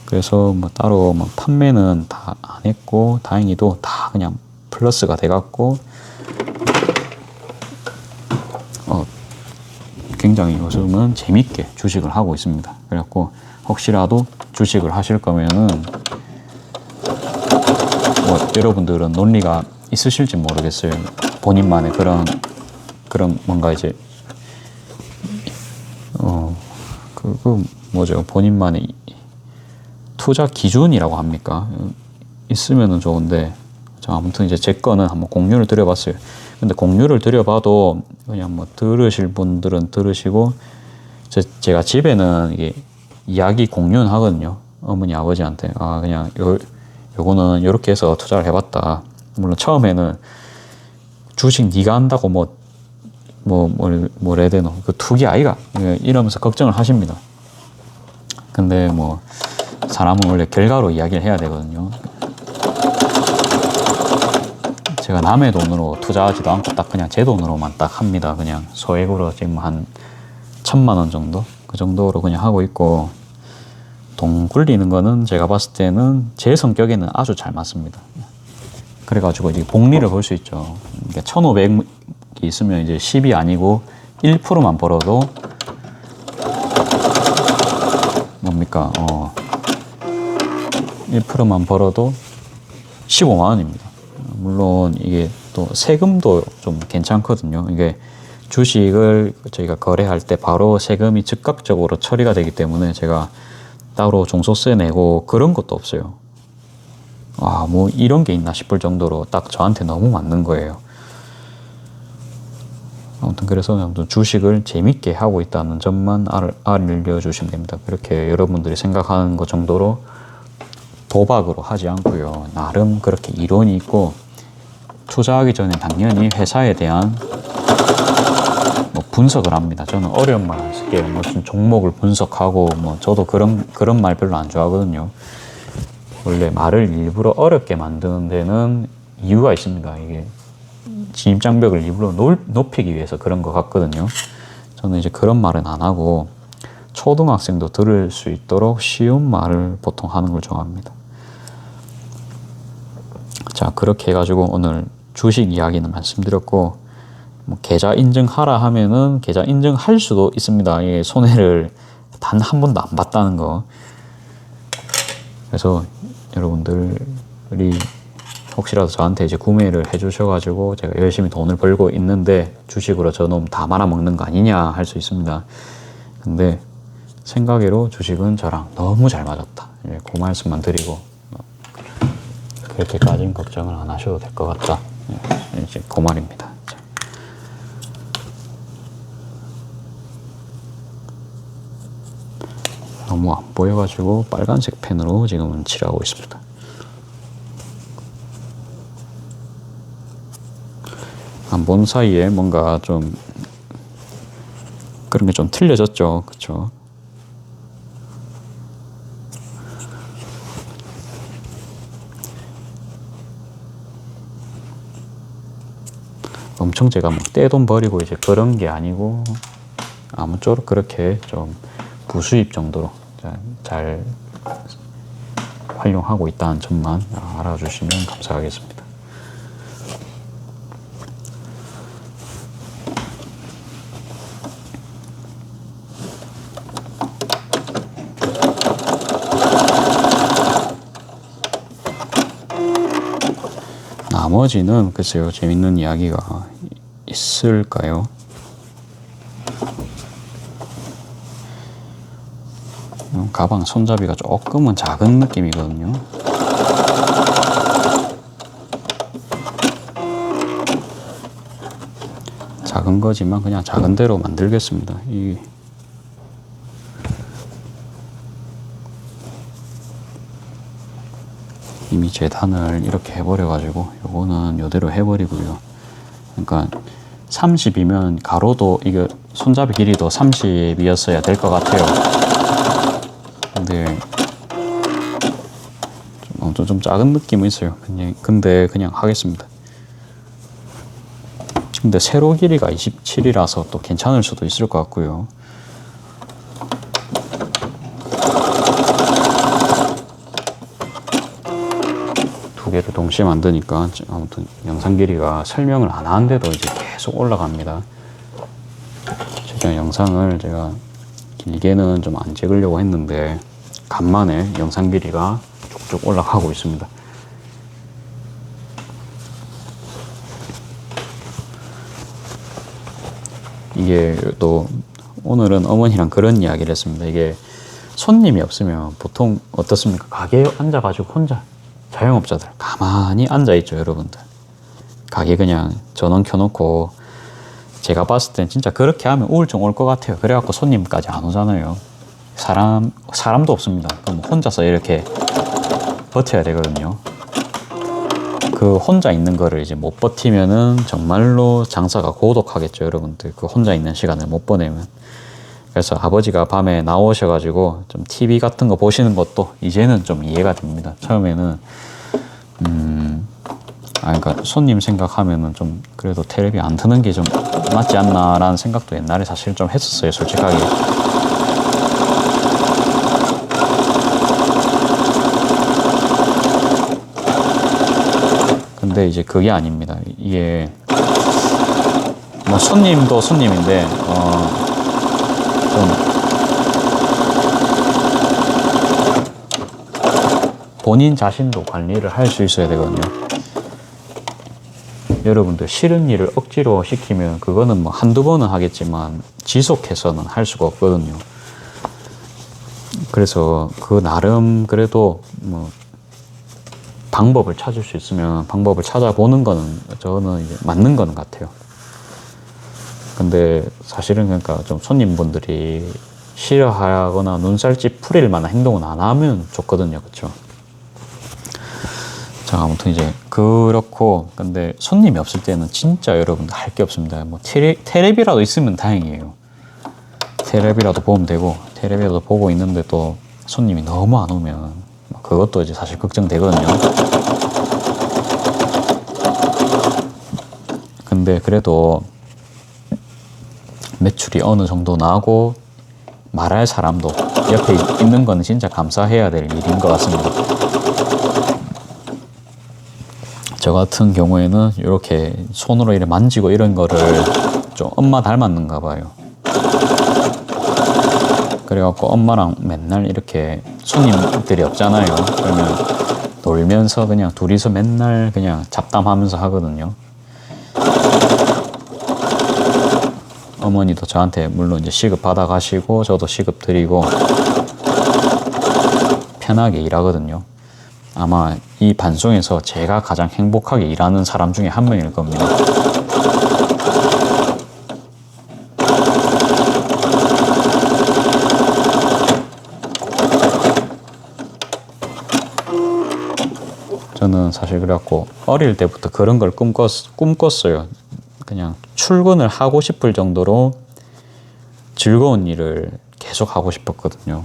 그래서 뭐 따로 뭐 판매는 다 안 했고, 다행히도 다 그냥 플러스가 돼갖고, 굉장히 요즘은 재밌게 주식을 하고 있습니다. 그래갖고 혹시라도 주식을 하실 거면은 뭐 여러분들은 논리가 있으실지 모르겠어요. 본인만의 그런 뭔가 이제 뭐죠? 본인만의 투자 기준이라고 합니까? 있으면은 좋은데, 아무튼 이제 제 거는 한번 공유를 드려봤어요. 근데 공유를 드려봐도 그냥 뭐 들으실 분들은 들으시고, 제가 집에는 이게 이야기 공유는 하거든요. 어머니 아버지한테 그냥 요거는 요렇게 해서 투자를 해봤다. 물론 처음에는 주식 네가 한다고 뭐래 되노 그 투기 아이가 이러면서 걱정을 하십니다. 근데 뭐 사람은 원래 결과로 이야기를 해야 되거든요. 제가 남의 돈으로 투자하지도 않고 딱 그냥 제 돈으로만 딱 합니다. 그냥 소액으로 지금 한 1,000만 원 정도? 그 정도로 그냥 하고 있고, 돈 굴리는 거는 제가 봤을 때는 제 성격에는 아주 잘 맞습니다. 그래가지고 이제 복리를 볼 수 있죠. 그러니까 1,500이 있으면 이제 10이 아니고 1%만 벌어도 뭡니까? 1%만 벌어도 15만 원입니다. 물론 이게 또 세금도 좀 괜찮거든요. 이게 주식을 저희가 거래할 때 바로 세금이 즉각적으로 처리가 되기 때문에 제가 따로 종소세 내고 그런 것도 없어요. 뭐 이런 게 있나 싶을 정도로 딱 저한테 너무 맞는 거예요. 아무튼 그래서 주식을 재밌게 하고 있다는 점만 알려주시면 됩니다. 그렇게 여러분들이 생각하는 것 정도로 도박으로 하지 않고요. 나름 그렇게 이론이 있고, 투자하기 전에 당연히 회사에 대한 뭐 분석을 합니다. 저는 어려운 말 안 쓸게요. 무슨 종목을 분석하고 저도 그런 말 별로 안 좋아하거든요. 원래 말을 일부러 어렵게 만드는 데는 이유가 있습니다. 이게 진입장벽을 일부러 높이기 위해서 그런 것 같거든요. 저는 이제 그런 말은 안 하고 초등학생도 들을 수 있도록 쉬운 말을 보통 하는 걸 좋아합니다. 자, 그렇게 해가지고 오늘 주식 이야기는 말씀드렸고, 뭐 계좌 인증하라 하면은 계좌 인증할 수도 있습니다. 이 손해를 단 한 번도 안 봤다는 거. 그래서 여러분들이 혹시라도 저한테 이제 구매를 해주셔가지고 제가 열심히 돈을 벌고 있는데 주식으로 저놈 다 말아먹는 거 아니냐 할 수 있습니다. 근데 생각외로 주식은 저랑 너무 잘 맞았다. 그 말씀만 드리고 그렇게까지는 걱정을 안 하셔도 될 것 같다. 이제 그 말입니다. 너무 안 보여가지고 빨간색 펜으로 지금은 칠하고 있습니다. 안 본 사이에 뭔가 좀 그런 게 좀 틀려졌죠. 그쵸? 엄청 제가 막 떼돈 버리고 이제 그런 게 아니고 아무쪼록 그렇게 좀 부수입 정도로 잘 활용하고 있다는 점만 알아주시면 감사하겠습니다. 나머지는 글쎄요, 재밌는 이야기가 있을까요? 가방 손잡이가 조금은 작은 느낌이거든요. 작은 거지만 그냥 작은 대로 만들겠습니다. 이미 재단을 이렇게 해버려가지고 요거는 요대로 해버리고요. 그러니까 30이면 가로도 이게 손잡이 길이도 30이었어야 될 것 같아요. 근데 좀 작은 느낌은 있어요. 근데 그냥 하겠습니다. 근데 세로 길이가 27이라서 또 괜찮을 수도 있을 것 같고요. 두 개를 동시에 만드니까 아무튼 영상 길이가 설명을 안 하는데도 이제 계속 올라갑니다. 최근에 영상을 제가 길게는 좀 안 찍으려고 했는데 간만에 영상 길이가 쭉쭉 올라가고 있습니다. 이게 또 오늘은 어머니랑 그런 이야기를 했습니다. 이게 손님이 없으면 보통 어떻습니까? 가게에 앉아가지고 혼자 자영업자들 가만히 앉아있죠, 여러분들. 가게 그냥 전원 켜놓고 제가 봤을 땐 진짜 그렇게 하면 우울증 올 것 같아요. 그래갖고 손님까지 안 오잖아요. 사람도 없습니다. 그럼 혼자서 이렇게 버텨야 되거든요. 그 혼자 있는 거를 이제 못 버티면은 정말로 장사가 고독하겠죠, 여러분들. 그 혼자 있는 시간을 못 보내면. 그래서 아버지가 밤에 나오셔가지고 좀 TV 같은 거 보시는 것도 이제는 좀 이해가 됩니다. 처음에는 그러니까 손님 생각하면은 좀 그래도 텔레비 안 트는 게 좀 맞지 않나라는 생각도 옛날에 사실 좀 했었어요, 솔직하게. 근데 이제 그게 아닙니다. 이게 뭐 손님도 손님인데 좀 본인 자신도 관리를 할 수 있어야 되거든요. 여러분들 싫은 일을 억지로 시키면 그거는 뭐 한두 번은 하겠지만 지속해서는 할 수가 없거든요. 그래서 그 나름 그래도 뭐 방법을 찾을 수 있으면 방법을 찾아보는 거는 저는 이제 맞는 거는 같아요. 근데 사실은 그러니까 좀 손님분들이 싫어하거나 눈살집 풀릴 만한 행동은 안 하면 좋거든요. 그렇죠? 자, 아무튼 이제 그렇고, 근데 손님이 없을 때는 진짜 여러분들 할 게 없습니다. 뭐 테레비라도 있으면 다행이에요. 테레비라도 보면 되고, 테레비라도 보고 있는데 또 손님이 너무 안 오면 그것도 이제 사실 걱정되거든요. 근데 그래도 매출이 어느 정도 나고 말할 사람도 옆에 있는 건 진짜 감사해야 될 일인 것 같습니다. 저 같은 경우에는 이렇게 손으로 이렇게 만지고 이런 거를 좀 엄마 닮았는가 봐요. 그래갖고 엄마랑 맨날 이렇게 손님들이 없잖아요. 그러면 놀면서 그냥 둘이서 맨날 그냥 잡담하면서 하거든요. 어머니도 저한테 물론 이제 시급 받아 가시고 저도 시급 드리고 편하게 일하거든요. 아마 이 방송에서 제가 가장 행복하게 일하는 사람 중에 한 명일 겁니다. 저는 사실 그래갖고 어릴 때부터 그런 걸 꿈꿨어요. 그냥 출근을 하고 싶을 정도로 즐거운 일을 계속 하고 싶었거든요.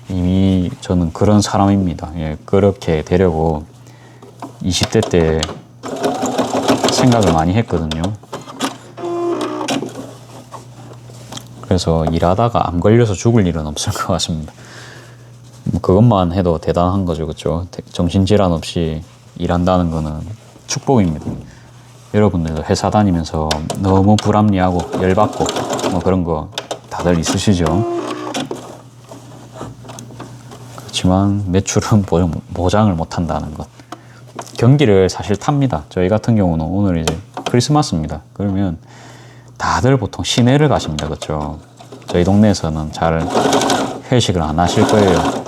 이미 저는 그런 사람입니다. 예, 그렇게 되려고 20대 때 생각을 많이 했거든요. 그래서 일하다가 암 걸려서 죽을 일은 없을 것 같습니다. 뭐 그것만 해도 대단한 거죠, 그렇죠? 정신질환 없이 일한다는 거는 축복입니다. 여러분들도 회사 다니면서 너무 불합리하고 열받고 뭐 그런 거 다들 있으시죠? 그렇지만 매출은 보장을 못 한다는 것. 경기를 사실 탑니다. 저희 같은 경우는 오늘 이제 크리스마스입니다. 그러면 다들 보통 시내를 가십니다. 그렇죠? 저희 동네에서는 잘 회식을 안 하실 거예요.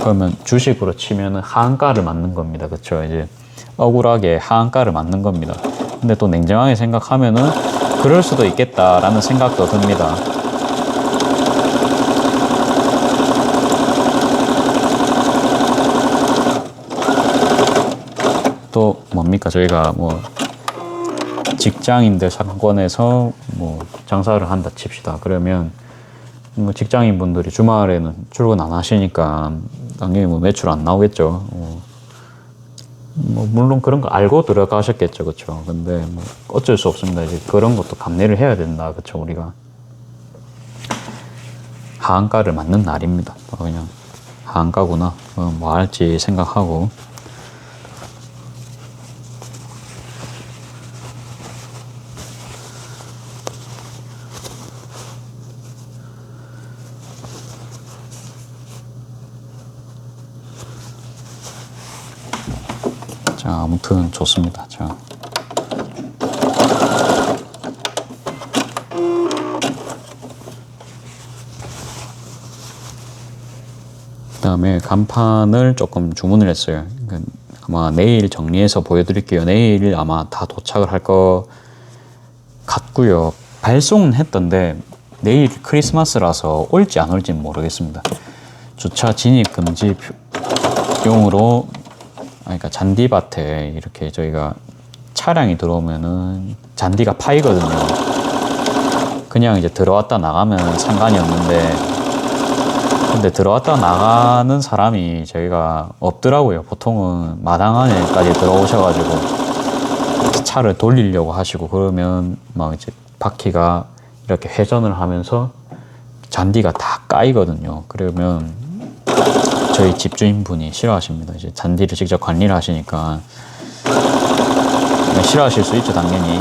그러면 주식으로 치면은 하한가를 맞는 겁니다. 그렇죠? 이제 억울하게 하한가를 맞는 겁니다. 근데 또 냉정하게 생각하면은 그럴 수도 있겠다라는 생각도 듭니다. 또 뭡니까? 저희가 뭐 직장인들 상권에서 뭐 장사를 한다 칩시다. 그러면 뭐 직장인분들이 주말에는 출근 안 하시니까 당연히 뭐 매출 안 나오겠죠. 뭐 물론 그런 거 알고 들어가셨겠죠, 그렇죠. 근데 뭐 어쩔 수 없습니다. 이제 그런 것도 감내를 해야 된다, 그렇죠. 우리가 하한가를 맞는 날입니다. 그냥 하한가구나. 뭐 할지 생각하고. 자, 아무튼 좋습니다. 자. 그다음에 간판을 조금 주문을 했어요. 그러니까 아마 내일 정리해서 보여드릴게요. 내일 아마 다 도착을 할 것 같고요. 발송은 했던데 내일 크리스마스라서 올지 안 올지는 모르겠습니다. 주차 진입 금지용으로 그러니까 잔디밭에 이렇게 저희가 차량이 들어오면은 잔디가 파이거든요. 그냥 이제 들어왔다 나가면 상관이 없는데 근데 들어왔다 나가는 사람이 저희가 없더라고요. 보통은 마당 안에까지 들어오셔가지고 차를 돌리려고 하시고 그러면 막 이제 바퀴가 이렇게 회전을 하면서 잔디가 다 까이거든요. 그러면 저희 집주인분이 싫어하십니다. 이제 잔디를 직접 관리를 하시니까 싫어하실 수 있죠, 당연히.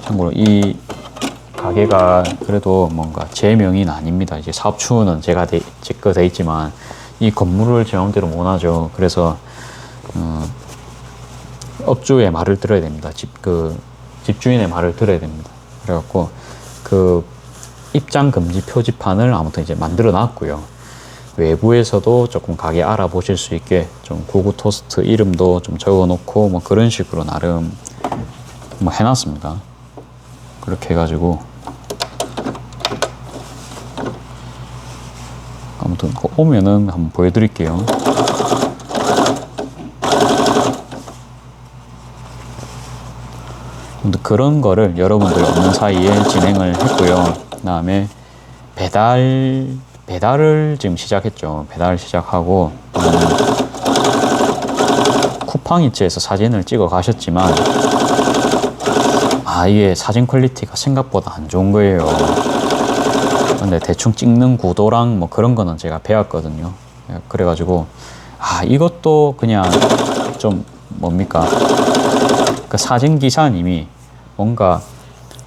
참고로 이 가게가 그래도 뭔가 제 명의는 아닙니다. 이제 사업추는 제가 직거 돼 있지만 이 건물을 제 마음대로 못 하죠. 그래서 업주의 말을 들어야 됩니다. 집주인의 말을 들어야 됩니다. 그래갖고 그 입장 금지 표지판을 아무튼 이제 만들어 놨고요. 외부에서도 조금 가게 알아보실 수 있게 좀 구구 토스트 이름도 좀 적어 놓고 뭐 그런 식으로 나름 뭐 해놨습니다. 그렇게 해가지고 아무튼 오면은 한번 보여드릴게요. 근데 그런 거를 여러분들 없는 사이에 진행을 했고요. 그다음에 배달을 지금 시작했죠. 배달 시작하고 쿠팡이츠에서 사진을 찍어 가셨지만 이게 사진 퀄리티가 생각보다 안 좋은 거예요. 근데 대충 찍는 구도랑 뭐 그런 거는 제가 배웠거든요. 그래가지고 이것도 그냥 좀 뭡니까, 그 사진 기사님이 뭔가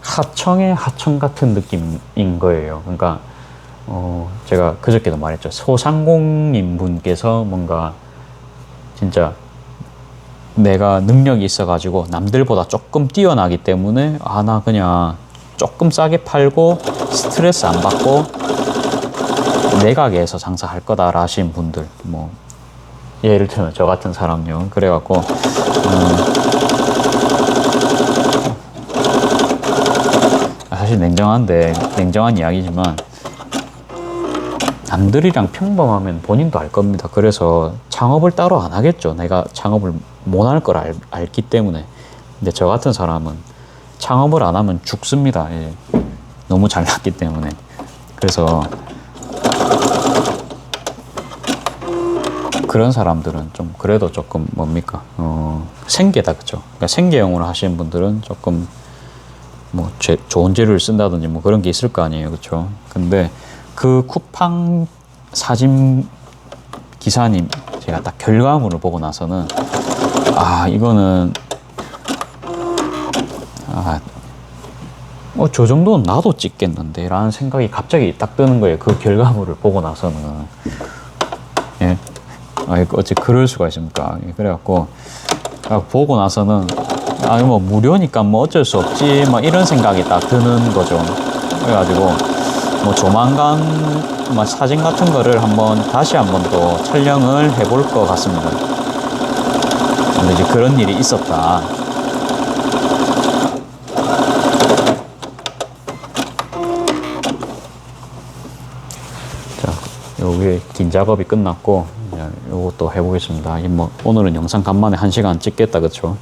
하청의 하청 같은 느낌인 거예요. 그러니까 제가 그저께도 말했죠. 소상공인 분께서 뭔가 진짜 내가 능력이 있어가지고 남들보다 조금 뛰어나기 때문에 나 그냥 조금 싸게 팔고 스트레스 안 받고 내 가게에서 장사할 거다라 하신 분들, 뭐 예를 들면 저 같은 사람요. 그래갖고 사실 냉정한 이야기지만 남들이랑 평범하면 본인도 알 겁니다. 그래서 창업을 따로 안 하겠죠. 내가 창업을 못 할 걸 알기 때문에. 근데 저 같은 사람은 창업을 안 하면 죽습니다. 예. 너무 잘났기 때문에. 그래서 그런 사람들은 좀 그래도 조금 뭡니까, 생계다, 그쵸? 그러니까 생계형으로 하시는 분들은 조금 뭐 좋은 재료를 쓴다든지 뭐 그런 게 있을 거 아니에요, 그쵸? 근데 그 쿠팡 사진 기사님 제가 딱 결과물을 보고 나서는 이거는 저 정도는 나도 찍겠는데 라는 생각이 갑자기 딱 드는 거예요. 그 결과물을 보고 나서는. 예. 어째 그럴 수가 있습니까? 그래갖고 보고 나서는 뭐 무료니까 뭐 어쩔 수 없지 막 이런 생각이 딱 드는 거죠. 그래가지고 뭐 조만간 뭐 사진 같은 거를 다시 한번 또 촬영을 해볼 것 같습니다. 근데 이제 그런 일이 있었다. 자, 여기 긴 작업이 끝났고 요것도 해보겠습니다. 뭐 오늘은 영상 간만에 1시간 찍겠다, 그쵸?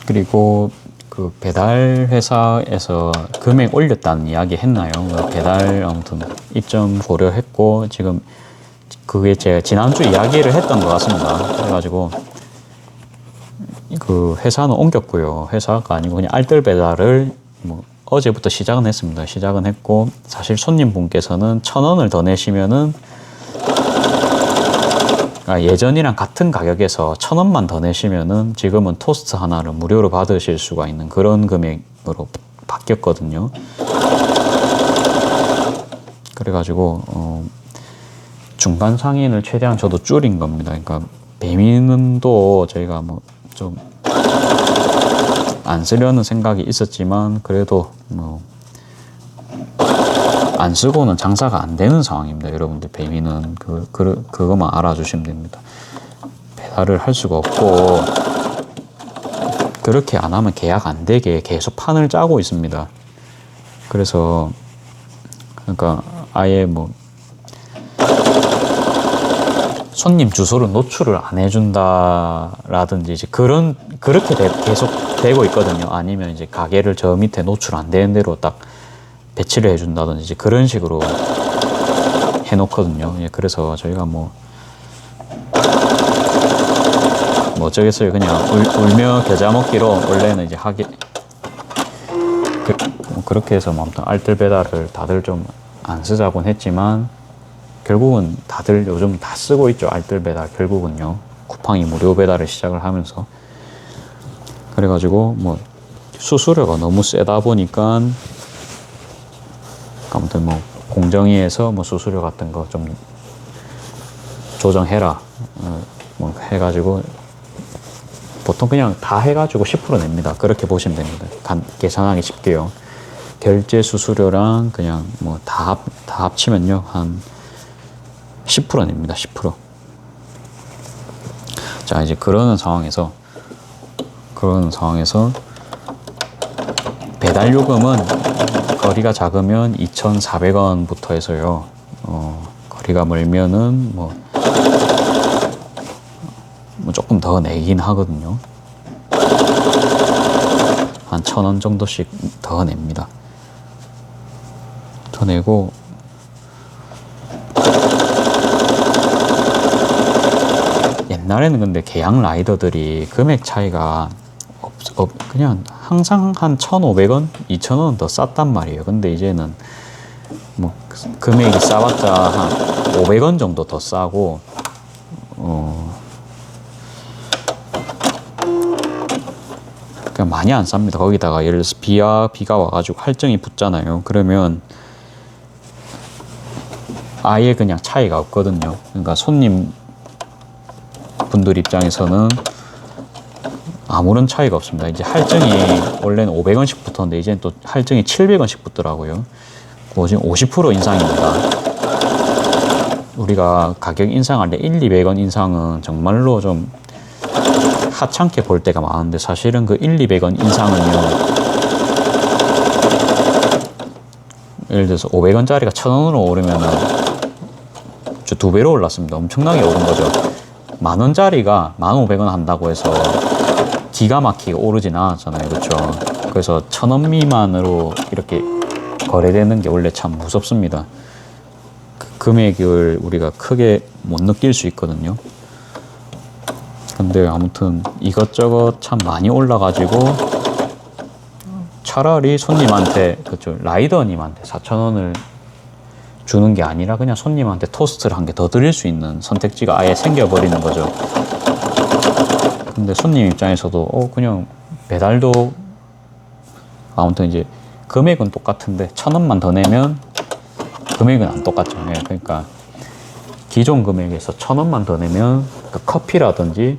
그리고 그 배달 회사에서 금액 올렸다는 이야기 했나요? 배달 아무튼 입점 고려했고 지금 그게 제가 지난주 이야기를 했던 것 같습니다. 그래가지고 그 회사는 옮겼고요. 회사가 아니고 그냥 알뜰 배달을 뭐 어제부터 시작은 했습니다. 시작은 했고 사실 손님분께서는 1,000원을 더 내시면은 예전이랑 같은 가격에서 1,000원만 더 내시면은 지금은 토스트 하나를 무료로 받으실 수가 있는 그런 금액으로 바뀌었거든요. 그래가지고 중간 상인을 최대한 저도 줄인 겁니다. 그러니까 배민은 또 저희가 뭐 좀 안 쓰려는 생각이 있었지만 그래도 뭐 안 쓰고는 장사가 안 되는 상황입니다. 여러분들 배민은 그것만 알아주시면 됩니다. 배달을 할 수가 없고 그렇게 안 하면 계약 안 되게 계속 판을 짜고 있습니다. 그래서 그러니까 아예 뭐 손님 주소를 노출을 안 해준다라든지 이제 그렇게 계속 되고 있거든요. 아니면 이제 가게를 저 밑에 노출 안 되는 대로 딱 배치를 해준다든지 이제 그런 식으로 해놓거든요. 예, 그래서 저희가 뭐 어쩌겠어요. 그냥 울며 겨자 먹기로 원래는 이제 그렇게 해서 뭐 아무튼 알뜰 배달을 다들 좀 안 쓰자곤 했지만 결국은 다들 요즘 다 쓰고 있죠. 알뜰 배달 결국은요. 쿠팡이 무료 배달을 시작을 하면서 그래가지고 뭐 수수료가 너무 세다 보니까 아무튼 뭐 공정위에서 뭐 수수료 같은 거 좀 조정해라 뭐 해가지고 보통 그냥 다 해가지고 10% 냅니다. 그렇게 보시면 됩니다. 계산하기 쉽게요. 결제 수수료랑 그냥 뭐 다 합치면요 한 10% 냅니다. 10%. 자, 이제 그러는 상황에서 배달 요금은 거리가 작으면 2,400원부터 해서요. 거리가 멀면은 뭐 조금 더 내긴 하거든요. 한 1,000원 정도씩 더 냅니다. 더 내고 옛날에는 근데 계약 라이더들이 금액 차이가 그냥 항상 한 1,500원, 2,000원 더 쌌단 말이에요. 근데 이제는 뭐 금액이 싸봤자 한 500원 정도 더 싸고 그냥 많이 안 쌉니다. 거기다가 예를 들어서 비가 와가지고 할증이 붙잖아요. 그러면 아예 그냥 차이가 없거든요. 그러니까 손님 분들 입장에서는 아무런 차이가 없습니다. 이제 할증이 원래는 500원씩 붙었는데 이제는 또 할증이 700원씩 붙더라고요. 지금 50% 인상입니다. 우리가 가격 인상할 때 200원 인상은 정말로 좀 하찮게 볼 때가 많은데 사실은 그 200원 인상은요. 예를 들어서 500원짜리가 1,000원으로 오르면은 2배로 올랐습니다. 엄청나게 오른 거죠. 10,000원짜리가 1,500원 한다고 해서 기가 막히게 오르진 않았잖아요. 그렇죠? 그래서 1,000원 미만으로 이렇게 거래되는 게 원래 참 무섭습니다. 그 금액을 우리가 크게 못 느낄 수 있거든요. 근데 아무튼 이것저것 참 많이 올라가지고 차라리 손님한테 그쵸 라이더님한테 4,000원을 주는 게 아니라 그냥 손님한테 토스트를 한 개 더 드릴 수 있는 선택지가 아예 생겨버리는 거죠. 근데 손님 입장에서도 그냥 배달도 아무튼 이제 금액은 똑같은데 1,000원만 더 내면 금액은 안 똑같죠. 예, 그러니까 기존 금액에서 1,000원만 더 내면 그 커피라든지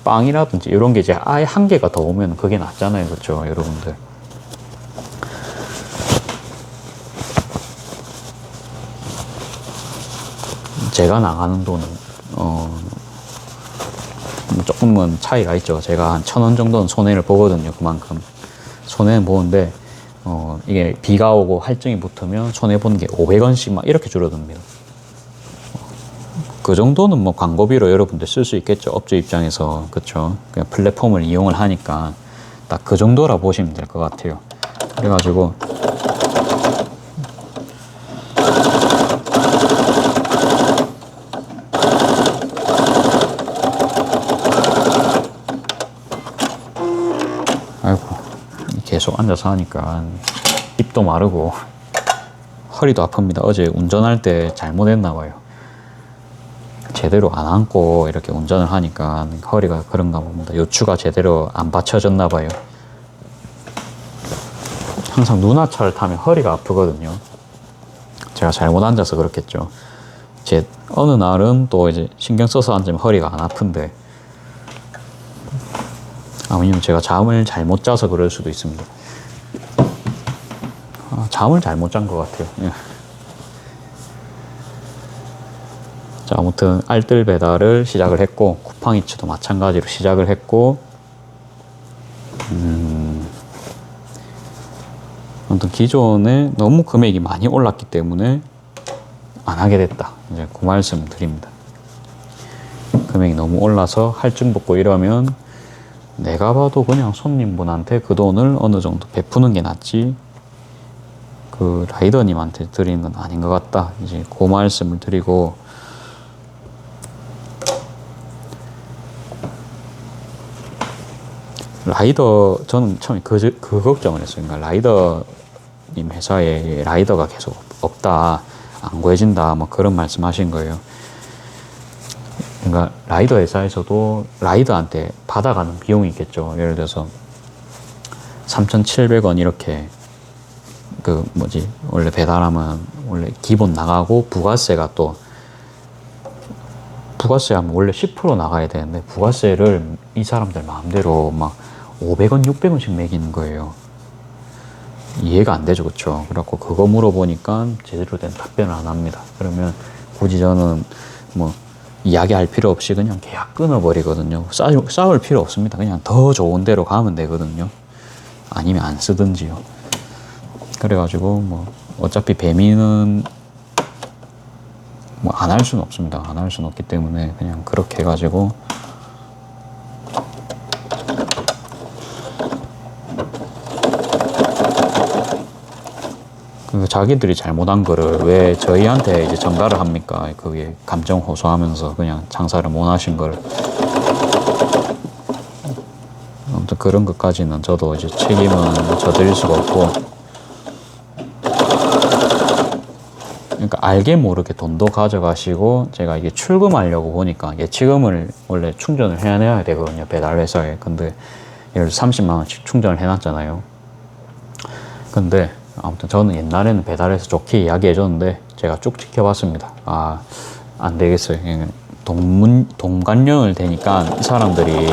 빵이라든지 이런 게 이제 아예 한 개가 더 오면 그게 낫잖아요. 그렇죠, 여러분들. 제가 나가는 돈은 조금은 차이가 있죠. 제가 한 1,000원 정도는 손해를 보거든요. 그만큼 손해는 보는데 이게 비가 오고 할증이 붙으면 손해 보는 게 500원씩 막 이렇게 줄어듭니다. 그 정도는 뭐 광고비로 여러분들 쓸 수 있겠죠. 업주 입장에서. 그렇죠. 그냥 플랫폼을 이용을 하니까 딱 그 정도라 보시면 될 것 같아요. 그래가지고 아이고 계속 앉아서 하니까 입도 마르고 허리도 아픕니다. 어제 운전할 때 잘못했나 봐요. 제대로 안 앉고 이렇게 운전을 하니까 허리가 그런가 봅니다. 요추가 제대로 안 받쳐졌나 봐요. 항상 누나차를 타면 허리가 아프거든요. 제가 잘못 앉아서 그렇겠죠. 어느 날은 또 이제 신경 써서 앉으면 허리가 안 아픈데 아니면 제가 잠을 잘못 자서 그럴 수도 있습니다. 잠을 잘못 잔 것 같아요. 예. 자, 아무튼 알뜰 배달을 시작을 했고 쿠팡이츠도 마찬가지로 시작을 했고 아무튼 기존에 너무 금액이 많이 올랐기 때문에 안 하게 됐다. 이제 그 말씀 드립니다. 금액이 너무 올라서 할증 붙고 이러면 내가 봐도 그냥 손님분한테 그 돈을 어느 정도 베푸는 게 낫지 그 라이더님한테 드리는 건 아닌 것 같다. 이제 그 말씀을 드리고 라이더 저는 처음에 그 걱정을 했어요. 그러니까 라이더님 회사에 라이더가 계속 없다, 안 구해진다, 뭐 그런 말씀하신 거예요. 그러니까 라이더 회사에서도 라이더한테 받아가는 비용이 있겠죠. 예를 들어서 3,700원 이렇게 그 뭐지 원래 배달하면 원래 기본 나가고 부가세가 또 부가세 하면 원래 10% 나가야 되는데 부가세를 이 사람들 마음대로 막 500원, 600원씩 매기는 거예요. 이해가 안 되죠, 그렇죠? 그래갖고 그거 물어보니까 제대로 된 답변을 안 합니다. 그러면 굳이 저는 뭐 이야기할 필요 없이 그냥 계약 끊어버리거든요. 싸울 필요 없습니다. 그냥 더 좋은 데로 가면 되거든요. 아니면 안 쓰든지요. 그래가지고 뭐 어차피 배민은 뭐 안 할 수는 없습니다. 안 할 수는 없기 때문에 그냥 그렇게 해가지고 그 자기들이 잘못한 거를 왜 저희한테 이제 전가를 합니까? 그게 감정 호소하면서 그냥 장사를 못 하신 걸. 아무튼 그런 것까지는 저도 이제 책임은 져드릴 수가 없고. 그러니까 알게 모르게 돈도 가져가시고 제가 이게 출금하려고 보니까 예치금을 원래 충전을 해야 되거든요. 배달 회사에. 근데 예를 들어 30만 원씩 충전을 해놨잖아요. 근데 아무튼 저는 옛날에는 배달해서 좋게 이야기해 줬는데 제가 쭉 지켜봤습니다. 아, 안 되겠어요. 동관령을 대니까 이 사람들이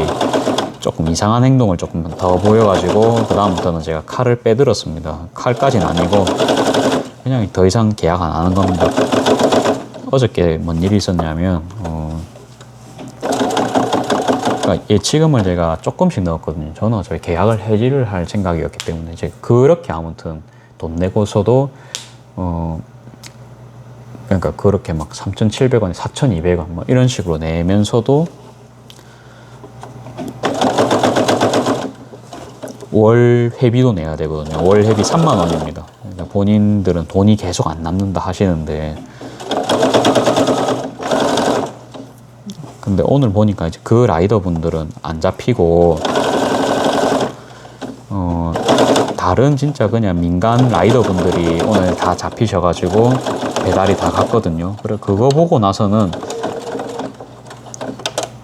조금 이상한 행동을 조금 더 보여가지고 그 다음부터는 제가 칼을 빼들었습니다. 칼까지는 아니고 그냥 더 이상 계약 안 하는 겁니다. 어저께 뭔 일이 있었냐면 그러니까 예치금을 제가 조금씩 넣었거든요. 저는 어차피 계약을 해지를 할 생각이었기 때문에 이제 그렇게 아무튼 돈 내고서도 그러니까 그렇게 막 3,700원에 4,200원 뭐 이런 식으로 내면서도 월 회비도 내야 되거든요. 월 회비 3만 원입니다. 그러니까 본인들은 돈이 계속 안 남는다 하시는데 근데 오늘 보니까 이제 그 라이더 분들은 안 잡히고 다른 진짜 그냥 민간 라이더 분들이 오늘 다 잡히셔가지고 배달이 다 갔거든요. 그래 그거 보고 나서는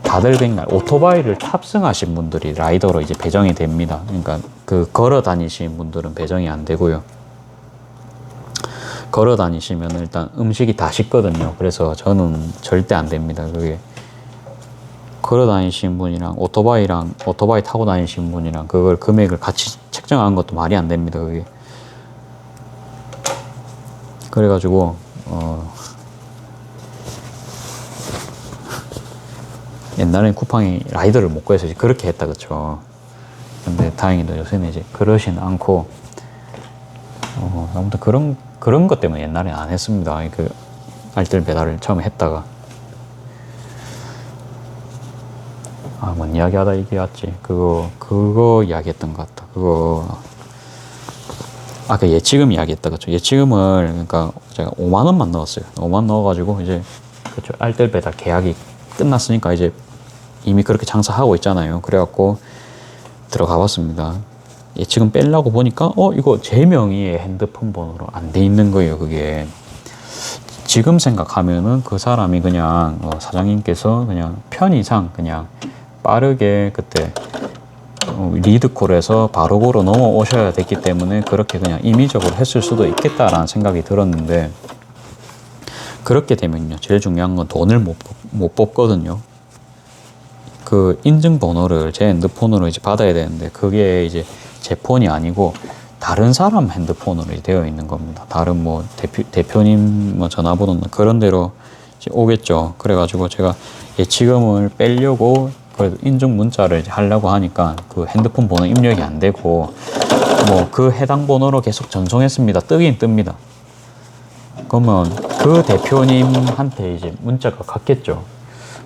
다들 그냥 오토바이를 탑승하신 분들이 라이더로 이제 배정이 됩니다. 그러니까 그 걸어 다니시는 분들은 배정이 안 되고요. 걸어 다니시면 일단 음식이 다 식거든요. 그래서 저는 절대 안 됩니다. 그게 걸어 다니시는 분이랑 오토바이 타고 다니시는 분이랑 그걸 금액을 같이 책정하는 것도 말이 안 됩니다. 그게 그래가지고 옛날엔 쿠팡이 라이더를 못 구해서 이제 그렇게 했다 그쵸. 근데 다행히도 요새는 이제 그러진 않고 아무튼 그런 것 때문에 옛날엔 안 했습니다. 그 알뜰 배달을 처음에 했다가 뭔 이야기 하다 이게 왔지. 그거 이야기했던 것 같다. 아까 예치금 이야기했다 그쵸. 예치금을 그러니까 제가 5만 원만 넣었어요. 5만 넣어가지고 이제 그쵸 알뜰 배달 계약이 끝났으니까 이제 이미 그렇게 장사하고 있잖아요. 그래갖고 들어가 봤습니다. 예치금 빼려고 보니까 이거 제 명의의 핸드폰 번호로 안 돼 있는 거예요. 그게 지금 생각하면은 그 사람이 그냥 사장님께서 그냥 편의상 그냥 빠르게 그때 리드콜에서 바로고로 넘어오셔야 됐기 때문에 그렇게 그냥 임의적으로 했을 수도 있겠다라는 생각이 들었는데 그렇게 되면요 제일 중요한 건 돈을 못 뽑거든요. 그 인증번호를 제 핸드폰으로 이제 받아야 되는데 그게 이제 제 폰이 아니고 다른 사람 핸드폰으로 되어 있는 겁니다. 다른 뭐 대표님 뭐 전화번호는 그런 데로 이제 오겠죠. 그래가지고 제가 예치금을 빼려고 그래도 인증 문자를 이제 하려고 하니까 그 핸드폰 번호 입력이 안 되고 뭐 그 해당 번호로 계속 전송했습니다. 뜨긴 뜹니다. 그러면 그 대표님한테 이제 문자가 갔겠죠.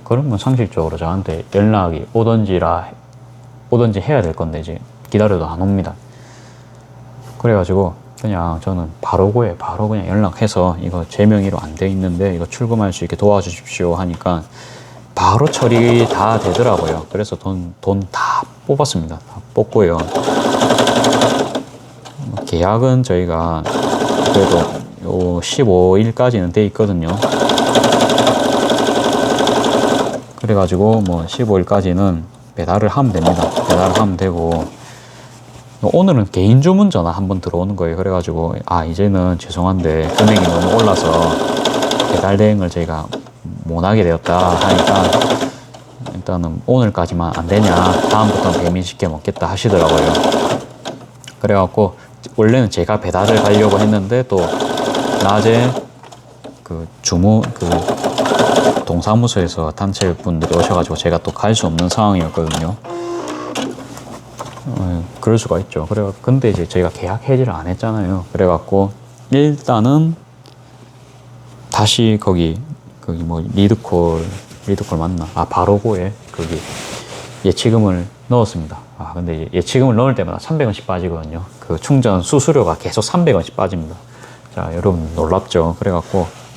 그러면 상식적으로 저한테 연락이 오든지 해야 될 건데 이제 기다려도 안 옵니다. 그래가지고 그냥 저는 바로 그냥 연락해서 이거 제 명의로 안 돼 있는데 이거 출금할 수 있게 도와주십시오 하니까 바로 처리 다 되더라고요. 그래서 돈 다 뽑았습니다. 다 뽑고요. 계약은 저희가 그래도 요 15일까지는 돼 있거든요. 그래가지고 뭐 15일까지는 배달을 하면 됩니다. 배달을 하면 되고, 오늘은 개인 주문 전화 한번 들어오는 거예요. 그래가지고 이제는 죄송한데 금액이 너무 올라서 배달 대행을 저희가 못하게 되었다 하니까 일단은 오늘까지만 안 되냐, 다음부터는 배민시켜 먹겠다 하시더라고요. 그래갖고 원래는 제가 배달을 가려고 했는데 또 낮에 그 동사무소에서 단체 분들이 오셔가지고 제가 또 갈 수 없는 상황이었거든요. 그럴 수가 있죠. 그래, 근데 이제 저희가 계약 해지를 안 했잖아요. 그래갖고 일단은 다시 거기 뭐 리드콜 맞나? 바로고에 거기 예치금을 넣었습니다. 근데 예치금을 넣을 때마다 300원씩 빠지거든요. 그 충전 수수료가 계속 300원씩 빠집니다. 자, 여러분 놀랍죠? 그래갖고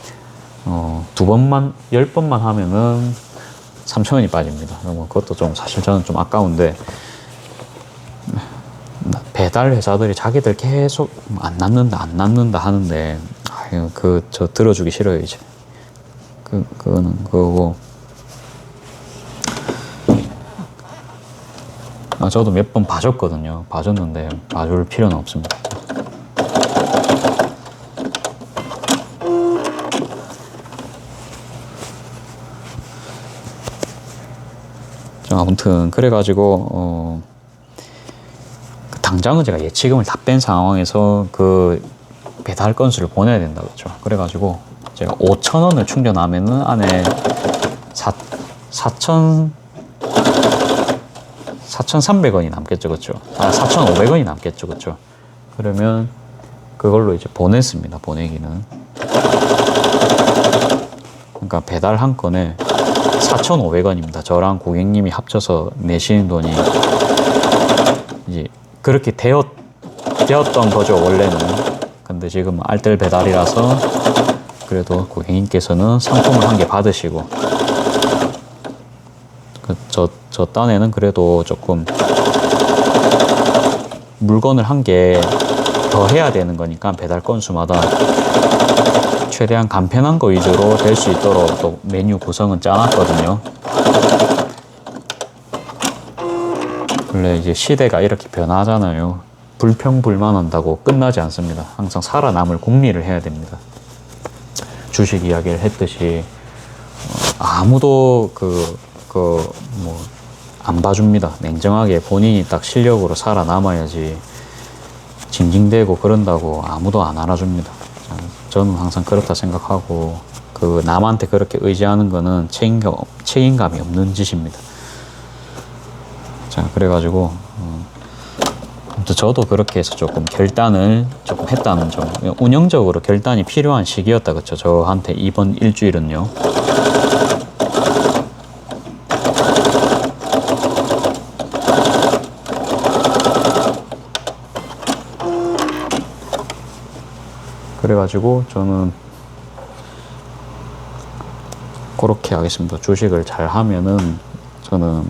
10번만 하면은 3,000원이 빠집니다. 그것도 좀 사실 저는 좀 아까운데, 배달 회사들이 자기들 계속 안 낳는다 하는데, 저 들어주기 싫어요, 이제. 그거는 그거고. 저도 몇 번 봐줬거든요. 봐줬는데, 봐줄 필요는 없습니다. 아무튼 그래가지고 당장은 제가 예치금을 다 뺀 상황에서 그 배달 건수를 보내야 된다 그랬죠. 그래가지고 제가 5,000원을 충전하면은 안에 4,300원이 남겠죠, 그렇죠? 4,500원이 남겠죠, 그렇죠? 그러면 그걸로 이제 보냈습니다. 보내기는. 그러니까 배달 한 건에 4,500원입니다. 저랑 고객님이 합쳐서 내시는 돈이 이제 그렇게 되었던 거죠, 원래는. 근데 지금 알뜰 배달이라서 그래도 고객님께서는 상품을 한 개 받으시고, 저 딴에는 그래도 조금 물건을 한 개 더 해야 되는 거니까 배달 건수마다 최대한 간편한 거 위주로 될 수 있도록 또 메뉴 구성은 짜놨거든요. 원래 이제 시대가 이렇게 변하잖아요. 불평불만한다고 끝나지 않습니다. 항상 살아남을 궁리를 해야 됩니다. 주식 이야기를 했듯이 아무도 안 봐줍니다. 냉정하게 본인이 딱 실력으로 살아남아야지 징징대고 그런다고 아무도 안 알아줍니다. 저는 항상 그렇다 생각하고, 남한테 그렇게 의지하는 거는 책임감이 없는 짓입니다. 자, 그래가지고 저도 그렇게 해서 조금 결단을 조금 했다는 점, 운영적으로 결단이 필요한 시기였다, 그쵸? 저한테 이번 일주일은요. 그래가지고 저는 그렇게 하겠습니다. 주식을 잘 하면은 저는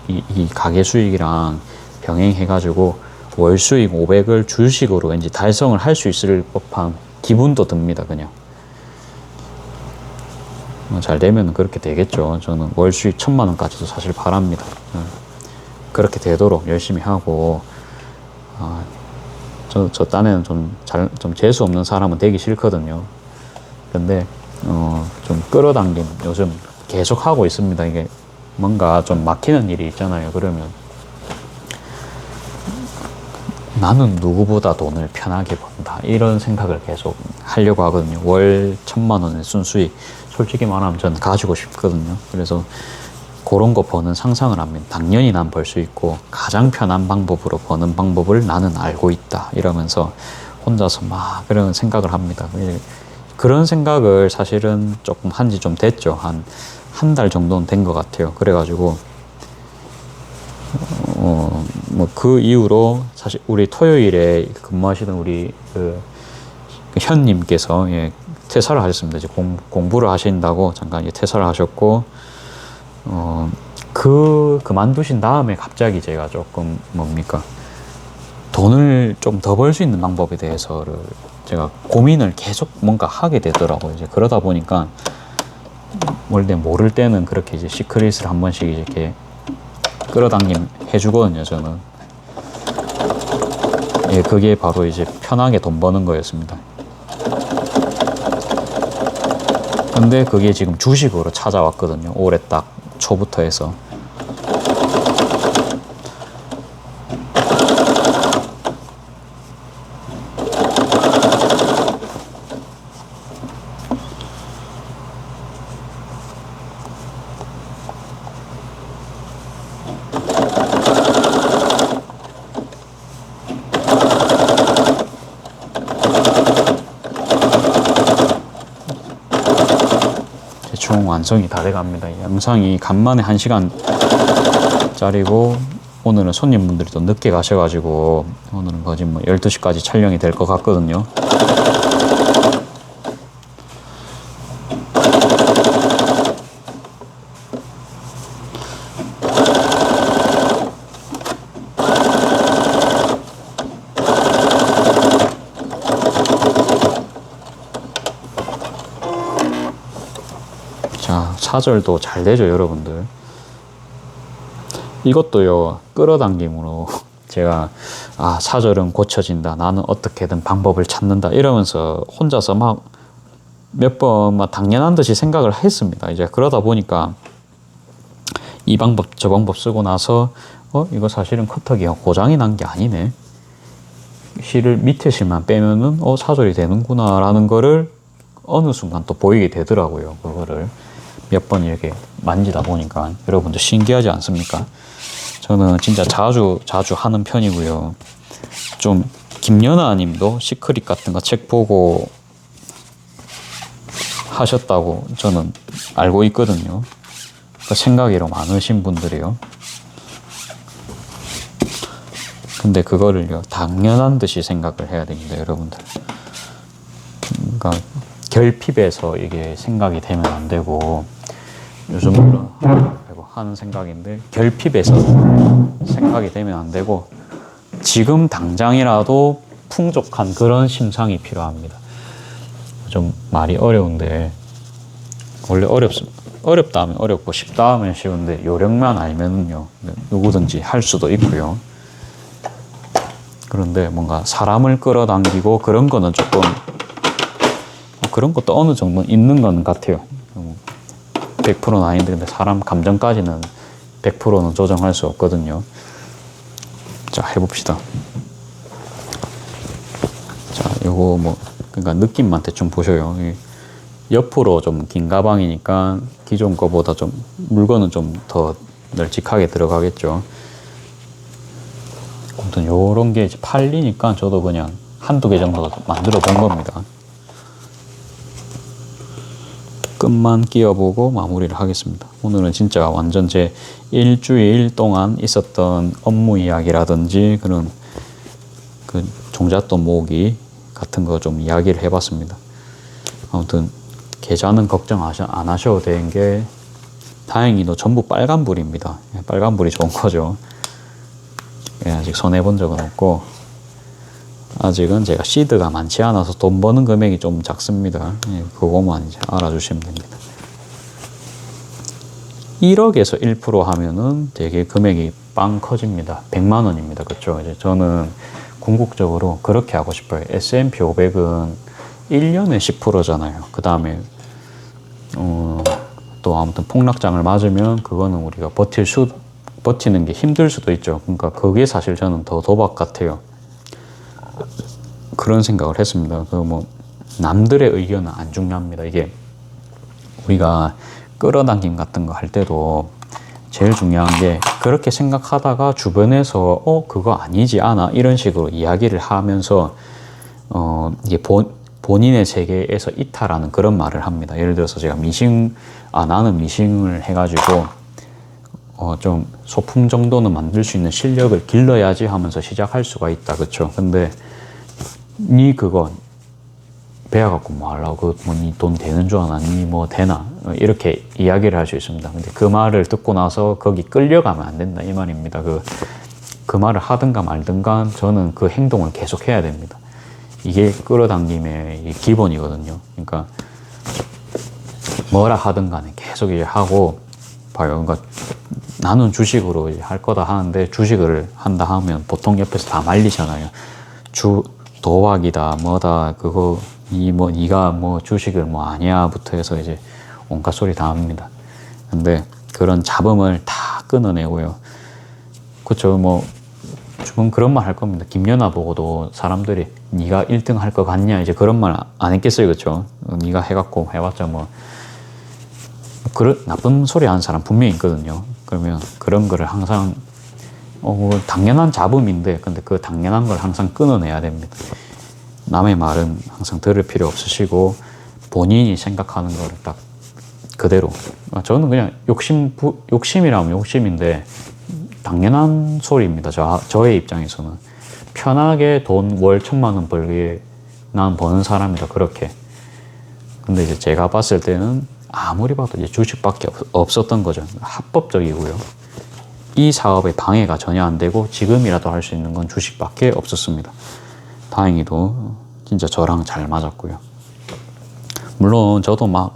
이 가게 수익이랑 병행해가지고 월 수익 500을 주식으로 왠지 달성을 할 수 있을 법한 기분도 듭니다. 그냥 잘 되면 그렇게 되겠죠. 저는 월 수익 1,000만 원까지도 사실 바랍니다. 그렇게 되도록 열심히 하고, 저 딴에는 좀 재수 없는 사람은 되기 싫거든요. 근데 좀 끌어당김 요즘 계속 하고 있습니다. 이게 뭔가 좀 막히는 일이 있잖아요. 그러면 나는 누구보다 돈을 편하게 번다, 이런 생각을 계속 하려고 하거든요. 월 1,000만 원의 순수익, 솔직히 말하면 저는 가지고 싶거든요. 그래서 그런 거 버는 상상을 하면 당연히 난 벌 수 있고, 가장 편한 방법으로 버는 방법을 나는 알고 있다, 이러면서 혼자서 막 그런 생각을 합니다. 그런 생각을 사실은 조금 한지 좀 됐죠. 한 달 정도는 된 것 같아요. 그래가지고 그 이후로 사실 우리 토요일에 근무하시던 우리 그 현님께서 퇴사를 하셨습니다. 이제 공부를 하신다고 잠깐 퇴사를 하셨고, 그만두신 다음에 갑자기 제가 조금 돈을 좀 더 벌 수 있는 방법에 대해서를 제가 고민을 계속 뭔가 하게 되더라고요. 이제 그러다 보니까 원래 모를 때는 그렇게 이제 시크릿을 한 번씩 이렇게 끌어당김 해주거든요, 저는. 예, 그게 바로 이제 편하게 돈 버는 거였습니다. 근데 그게 지금 주식으로 찾아왔거든요. 올해 딱 초부터 해서. 대충 완성이 다 돼갑니다. 이 영상이 간만에 1시간짜리고 오늘은 손님분들이 또 늦게 가셔가지고 오늘은 거의 뭐 12시까지 촬영이 될 것 같거든요. 자, 사절도 잘 되죠, 여러분들. 이것도요, 끌어당김으로 제가 사절은 고쳐진다, 나는 어떻게든 방법을 찾는다 이러면서 혼자서 막 몇 번 막 당연한 듯이 생각을 했습니다. 이제 그러다 보니까 이 방법 저 방법 쓰고 나서 이거 사실은 커터기가 고장이 난 게 아니네, 실을 밑에 실만 빼면은 사절이 되는구나 라는 거를 어느 순간 또 보이게 되더라고요. 그거를 몇 번 이렇게 만지다 보니까. 여러분들 신기하지 않습니까? 저는 진짜 자주 하는 편이고요. 좀 김연아 님도 시크릿 같은 거 책 보고 하셨다고 저는 알고 있거든요. 그 생각이 좀 많으신 분들이요. 근데 그거를요, 당연한 듯이 생각을 해야 됩니다, 여러분들. 그러니까 결핍해서 이게 생각이 되면 안 되고, 요즘 물론 하는 생각인데 결핍해서 생각이 되면 안 되고, 지금 당장이라도 풍족한 그런 심상이 필요합니다. 좀 말이 어려운데, 원래 어렵다 하면 어렵고 쉽다 하면 쉬운데 요령만 알면요 누구든지 할 수도 있고요. 그런데 뭔가 사람을 끌어당기고 그런 거는 조금, 그런 것도 어느 정도는 있는 건 같아요. 100%는 아닌데, 근데 사람 감정까지는 100%는 조정할 수 없거든요. 자, 해봅시다. 자, 요거 뭐, 그러니까 느낌만 대충 보셔요. 옆으로 좀 긴 가방이니까 기존 거보다 좀 물건은 좀 더 널찍하게 들어가겠죠. 아무튼 요런 게 이제 팔리니까 저도 그냥 한두 개 정도 만들어 본 겁니다. 끝만 끼워보고 마무리를 하겠습니다. 오늘은 진짜 완전 제 일주일 동안 있었던 업무 이야기라든지 그런 그 종잣돈 모으기 같은 거 좀 이야기를 해봤습니다. 아무튼 계좌는 걱정 안 하셔도 되는 게 다행히도 전부 빨간불입니다. 빨간불이 좋은 거죠. 아직 손해본 적은 없고, 아직은 제가 시드가 많지 않아서 돈 버는 금액이 좀 작습니다. 그거만 이제 알아주시면 됩니다. 1억에서 1% 하면은 되게 금액이 빵 커집니다. 100만 원입니다. 그렇죠? 이제 저는 궁극적으로 그렇게 하고 싶어요. S&P 500은 1년에 10%잖아요. 그 다음에 또 아무튼 폭락장을 맞으면 그거는 우리가 버티는 게 힘들 수도 있죠. 그러니까 그게 사실 저는 더 도박 같아요. 그런 생각을 했습니다. 그 뭐 남들의 의견은 안 중요합니다. 이게 우리가 끌어당김 같은 거 할 때도 제일 중요한 게, 그렇게 생각하다가 주변에서 그거 아니지 않아 이런 식으로 이야기를 하면서 이게 본인의 세계에서 이탈하는 그런 말을 합니다. 예를 들어서 제가 나는 미싱을 해가지고 좀 소품 정도는 만들 수 있는 실력을 길러야지 하면서 시작할 수가 있다. 그쵸? 근데 니 그거 배워갖고 뭐 하려고, 니 돈 되는 줄 아나? 니 뭐 되나? 이렇게 이야기를 할 수 있습니다. 근데 그 말을 듣고 나서 거기 끌려가면 안 된다 이 말입니다. 그 말을 하든가 말든가 저는 그 행동을 계속 해야 됩니다. 이게 끌어당김의 기본이거든요. 그러니까 뭐라 하든 간에 계속 이제 하고 봐요. 그러니까 나는 주식으로 이제 할 거다 하는데 주식을 한다 하면 보통 옆에서 다 말리잖아요. 도박이다 뭐다 그거 네가 뭐 주식을 뭐 아니야부터 해서 이제 온갖 소리 다 합니다. 근데 그런 잡음을 다 끊어내고요. 그쵸, 뭐 지금 그런 말 할 겁니다. 김연아 보고도 사람들이 네가 1등 할 것 같냐 이제 그런 말 안 했겠어요. 그쵸? 네가 해갖고 해봤자 뭐 그런 나쁜 소리 하는 사람 분명히 있거든요. 그러면 그런 거를 항상 당연한 잡음인데 근데 그 당연한 걸 항상 끊어내야 됩니다. 남의 말은 항상 들을 필요 없으시고 본인이 생각하는 거를 딱 그대로. 저는 그냥 욕심이라면 욕심인데 당연한 소리입니다. 저의 입장에서는 편하게 돈 월 1,000만 원 벌기에 난 버는 사람이다 그렇게. 근데 이제 제가 봤을 때는 아무리 봐도 이제 주식밖에 없었던 거죠. 합법적이고요. 이 사업에 방해가 전혀 안 되고 지금이라도 할 수 있는 건 주식밖에 없었습니다. 다행히도 진짜 저랑 잘 맞았고요. 물론 저도 막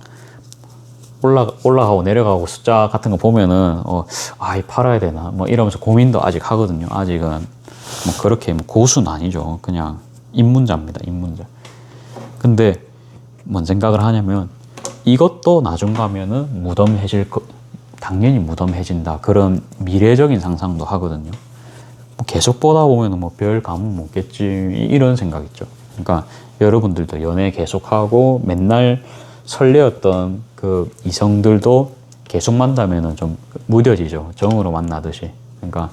올라가고 내려가고 숫자 같은 거 보면은 팔아야 되나 뭐 이러면서 고민도 아직 하거든요. 아직은 뭐 그렇게 뭐 고수는 아니죠. 그냥 입문자입니다. 입문자. 근데 뭔 생각을 하냐면 이것도 나중 가면은 당연히 무덤해진다. 그런 미래적인 상상도 하거든요. 뭐 계속 보다 보면은 뭐 별 감흥 없겠지 이런 생각 있죠. 그러니까 여러분들도 연애 계속하고 맨날 설레었던 그 이성들도 계속 만나면은 좀 무뎌지죠. 정으로 만나듯이. 그러니까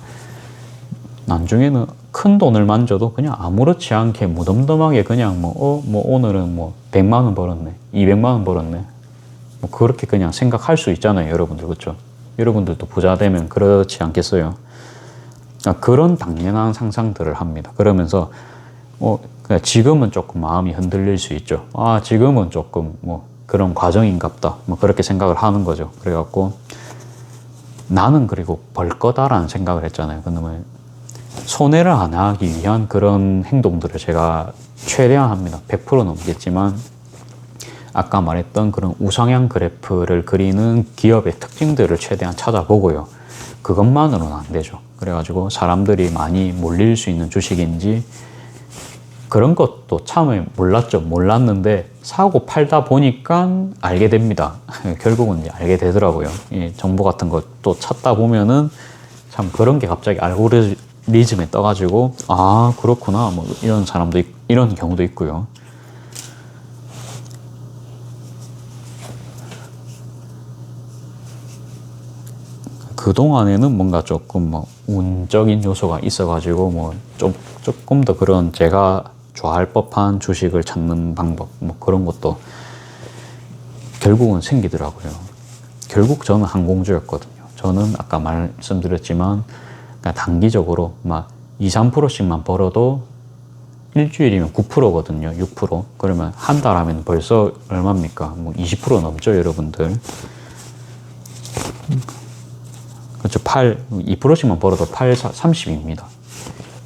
나중에는 큰 돈을 만져도 그냥 아무렇지 않게 무덤덤하게 그냥 뭐 오늘은 뭐 100만 원 벌었네, 200만 원 벌었네. 뭐 그렇게 그냥 생각할 수 있잖아요, 여러분들. 그렇죠? 여러분들도 부자 되면 그렇지 않겠어요? 그러니까 그런 당연한 상상들을 합니다. 그러면서 지금은 조금 마음이 흔들릴 수 있죠. 지금은 조금 뭐 그런 과정인갑다. 뭐 그렇게 생각을 하는 거죠. 그래갖고 나는 그리고 벌 거다라는 생각을 했잖아요. 그러면 손해를 안 하기 위한 그런 행동들을 제가 최대한 합니다. 100% 넘겠지만 아까 말했던 그런 우상향 그래프를 그리는 기업의 특징들을 최대한 찾아보고요. 그것만으로는 안 되죠. 그래가지고 사람들이 많이 몰릴 수 있는 주식인지 그런 것도 참에 몰랐죠. 몰랐는데 사고 팔다 보니까 알게 됩니다. 결국은 이제 알게 되더라고요. 이 정보 같은 것도 찾다 보면은 참 그런 게 갑자기 알고리즘에 떠가지고 그렇구나 뭐 이런 경우도 있고요. 그동안에는 뭔가 조금 뭐 운적인 요소가 있어가지고 뭐 조금 더 그런 제가 좋아할 법한 주식을 찾는 방법 뭐 그런 것도 결국은 생기더라고요. 결국 저는 항공주였거든요. 저는 아까 말씀드렸지만 단기적으로 막 2, 3%씩만 벌어도 일주일이면 9%거든요. 6%. 그러면 한 달 하면 벌써 얼마입니까? 뭐 20% 넘죠, 여러분들. 그렇죠. 2%씩만 벌어도 30입니다.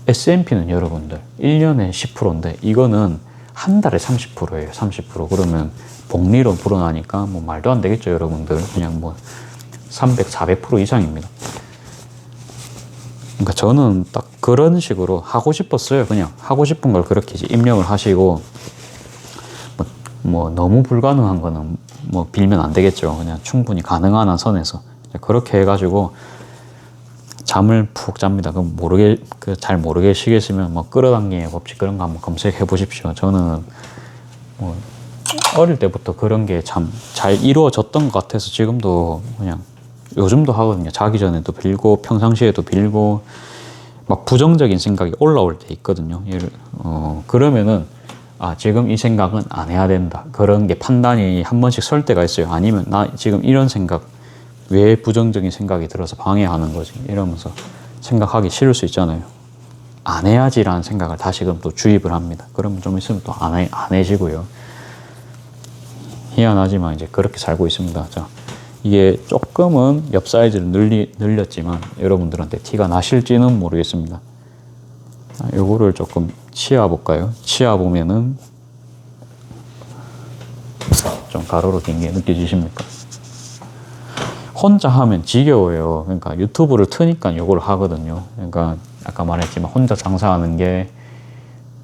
S&P는 여러분들 1년에 10%인데 이거는 한 달에 30%예요. 30%. 그러면 복리로 불어나니까 뭐 말도 안 되겠죠, 여러분들. 그냥 뭐 300, 400% 이상입니다. 그러니까 저는 딱 그런 식으로 하고 싶었어요. 그냥 하고 싶은 걸 그렇게 이제 입력을 하시고 뭐 너무 불가능한 거는 뭐 빌면 안 되겠죠. 그냥 충분히 가능한 한 선에서 그렇게 해가지고 잠을 푹 잡니다. 잘 모르겠으면 뭐 끌어당김의 법칙 그런 거 한번 검색해 보십시오. 저는 뭐 어릴 때부터 그런 게 참 잘 이루어졌던 것 같아서 지금도 그냥 요즘도 하거든요. 자기 전에도 빌고 평상시에도 빌고 막 부정적인 생각이 올라올 때 있거든요. 그러면은 지금 이 생각은 안 해야 된다. 그런 게 판단이 한 번씩 설 때가 있어요. 아니면 나 지금 이런 생각 왜 부정적인 생각이 들어서 방해하는 거지? 이러면서 생각하기 싫을 수 있잖아요. 안 해야지라는 생각을 다시금 또 주입을 합니다. 그러면 좀 있으면 또 안 해지고요. 희한하지만 이제 그렇게 살고 있습니다. 자, 이게 조금은 옆 사이즈를 늘렸지만 여러분들한테 티가 나실지는 모르겠습니다. 요거를 조금 치아 볼까요? 치아 보면은 좀 가로로 긴 게 느껴지십니까? 혼자 하면 지겨워요. 그러니까 유튜브를 트니까 이걸 하거든요. 그러니까 아까 말했지만 혼자 장사하는 게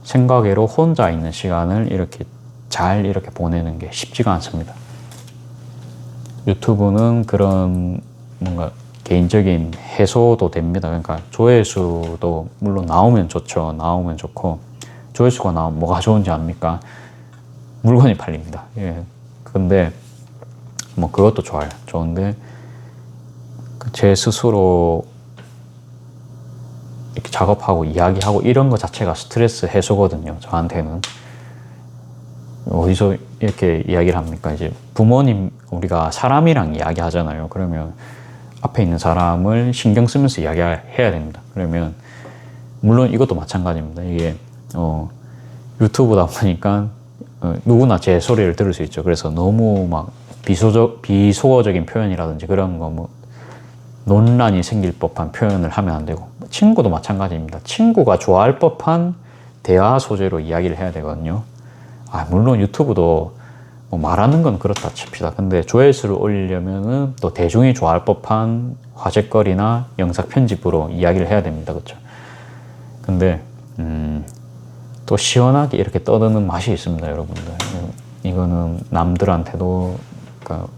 생각외로 혼자 있는 시간을 이렇게 잘 이렇게 보내는 게 쉽지가 않습니다. 유튜브는 그런 뭔가 개인적인 해소도 됩니다. 그러니까 조회수도 물론 나오면 좋죠. 나오면 좋고, 조회수가 나오면 뭐가 좋은지 압니까? 물건이 팔립니다. 예. 근데 뭐 그것도 좋아요. 좋은데 제 스스로 이렇게 작업하고 이야기하고 이런 거 자체가 스트레스 해소거든요. 저한테는. 어디서 이렇게 이야기를 합니까? 이제 부모님, 우리가 사람이랑 이야기 하잖아요. 그러면 앞에 있는 사람을 신경 쓰면서 이야기해야 됩니다. 그러면 물론 이것도 마찬가지입니다. 이게 유튜브다 보니까 누구나 제 소리를 들을 수 있죠. 그래서 너무 막 비속어적인 표현이라든지 그런 거 뭐 논란이 생길 법한 표현을 하면 안 되고, 친구도 마찬가지입니다. 친구가 좋아할 법한 대화 소재로 이야기를 해야 되거든요. 물론 유튜브도 뭐 말하는 건 그렇다 칩시다. 근데 조회수를 올리려면은 또 대중이 좋아할 법한 화제거리나 영상 편집으로 이야기를 해야 됩니다. 그렇죠? 근데 또 시원하게 이렇게 떠드는 맛이 있습니다, 여러분들. 이거는 남들한테도 그러니까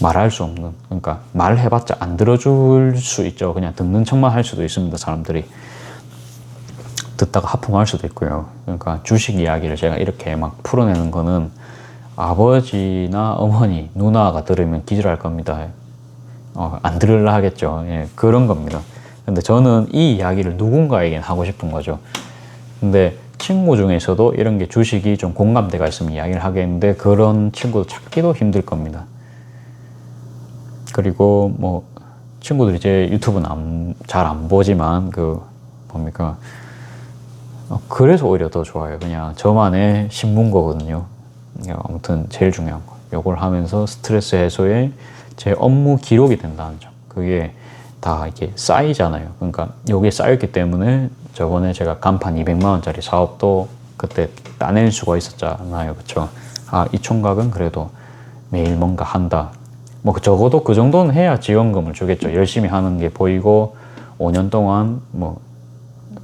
말할 수 없는, 그러니까 말해봤자 안 들어줄 수 있죠. 그냥 듣는 척만 할 수도 있습니다. 사람들이 듣다가 하품할 수도 있고요. 그러니까 주식 이야기를 제가 이렇게 막 풀어내는 거는 아버지나 어머니, 누나가 들으면 기절할 겁니다. 안 들으려 하겠죠. 예, 그런 겁니다. 근데 저는 이 이야기를 누군가에겐 하고 싶은 거죠. 근데 친구 중에서도 이런 게 주식이 좀 공감대가 있으면 이야기를 하겠는데 그런 친구도 찾기도 힘들 겁니다. 그리고 뭐 친구들이 이제 유튜브는 잘 안 보지만 뭡니까, 그래서 오히려 더 좋아요. 그냥 저만의 신문거거든요. 아무튼 제일 중요한 거, 요걸 하면서 스트레스 해소에 제 업무 기록이 된다는 점, 그게 다 이렇게 쌓이잖아요. 그러니까 요게 쌓였기 때문에 저번에 제가 간판 200만 원짜리 사업도 그때 따낼 수가 있었잖아요. 그쵸? 이 총각은 그래도 매일 뭔가 한다. 뭐 적어도 그 정도는 해야 지원금을 주겠죠. 열심히 하는 게 보이고 5년 동안 뭐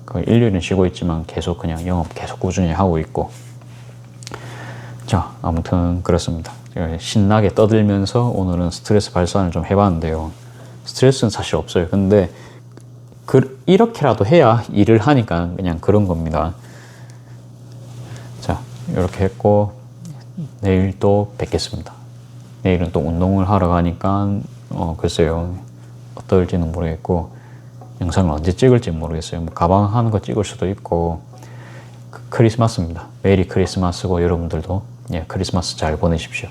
1년은 쉬고 있지만 계속 그냥 영업 계속 꾸준히 하고 있고. 자, 아무튼 그렇습니다. 제가 신나게 떠들면서 오늘은 스트레스 발산을 좀 해봤는데요. 스트레스는 사실 없어요. 근데 이렇게라도 해야 일을 하니까 그냥 그런 겁니다. 자, 이렇게 했고 내일 또 뵙겠습니다. 내일은 또 운동을 하러 가니까 글쎄요, 어떨지는 모르겠고 영상을 언제 찍을지 모르겠어요. 뭐 가방 하는 거 찍을 수도 있고. 크리스마스입니다. 메리 크리스마스고 여러분들도 크리스마스 잘 보내십시오.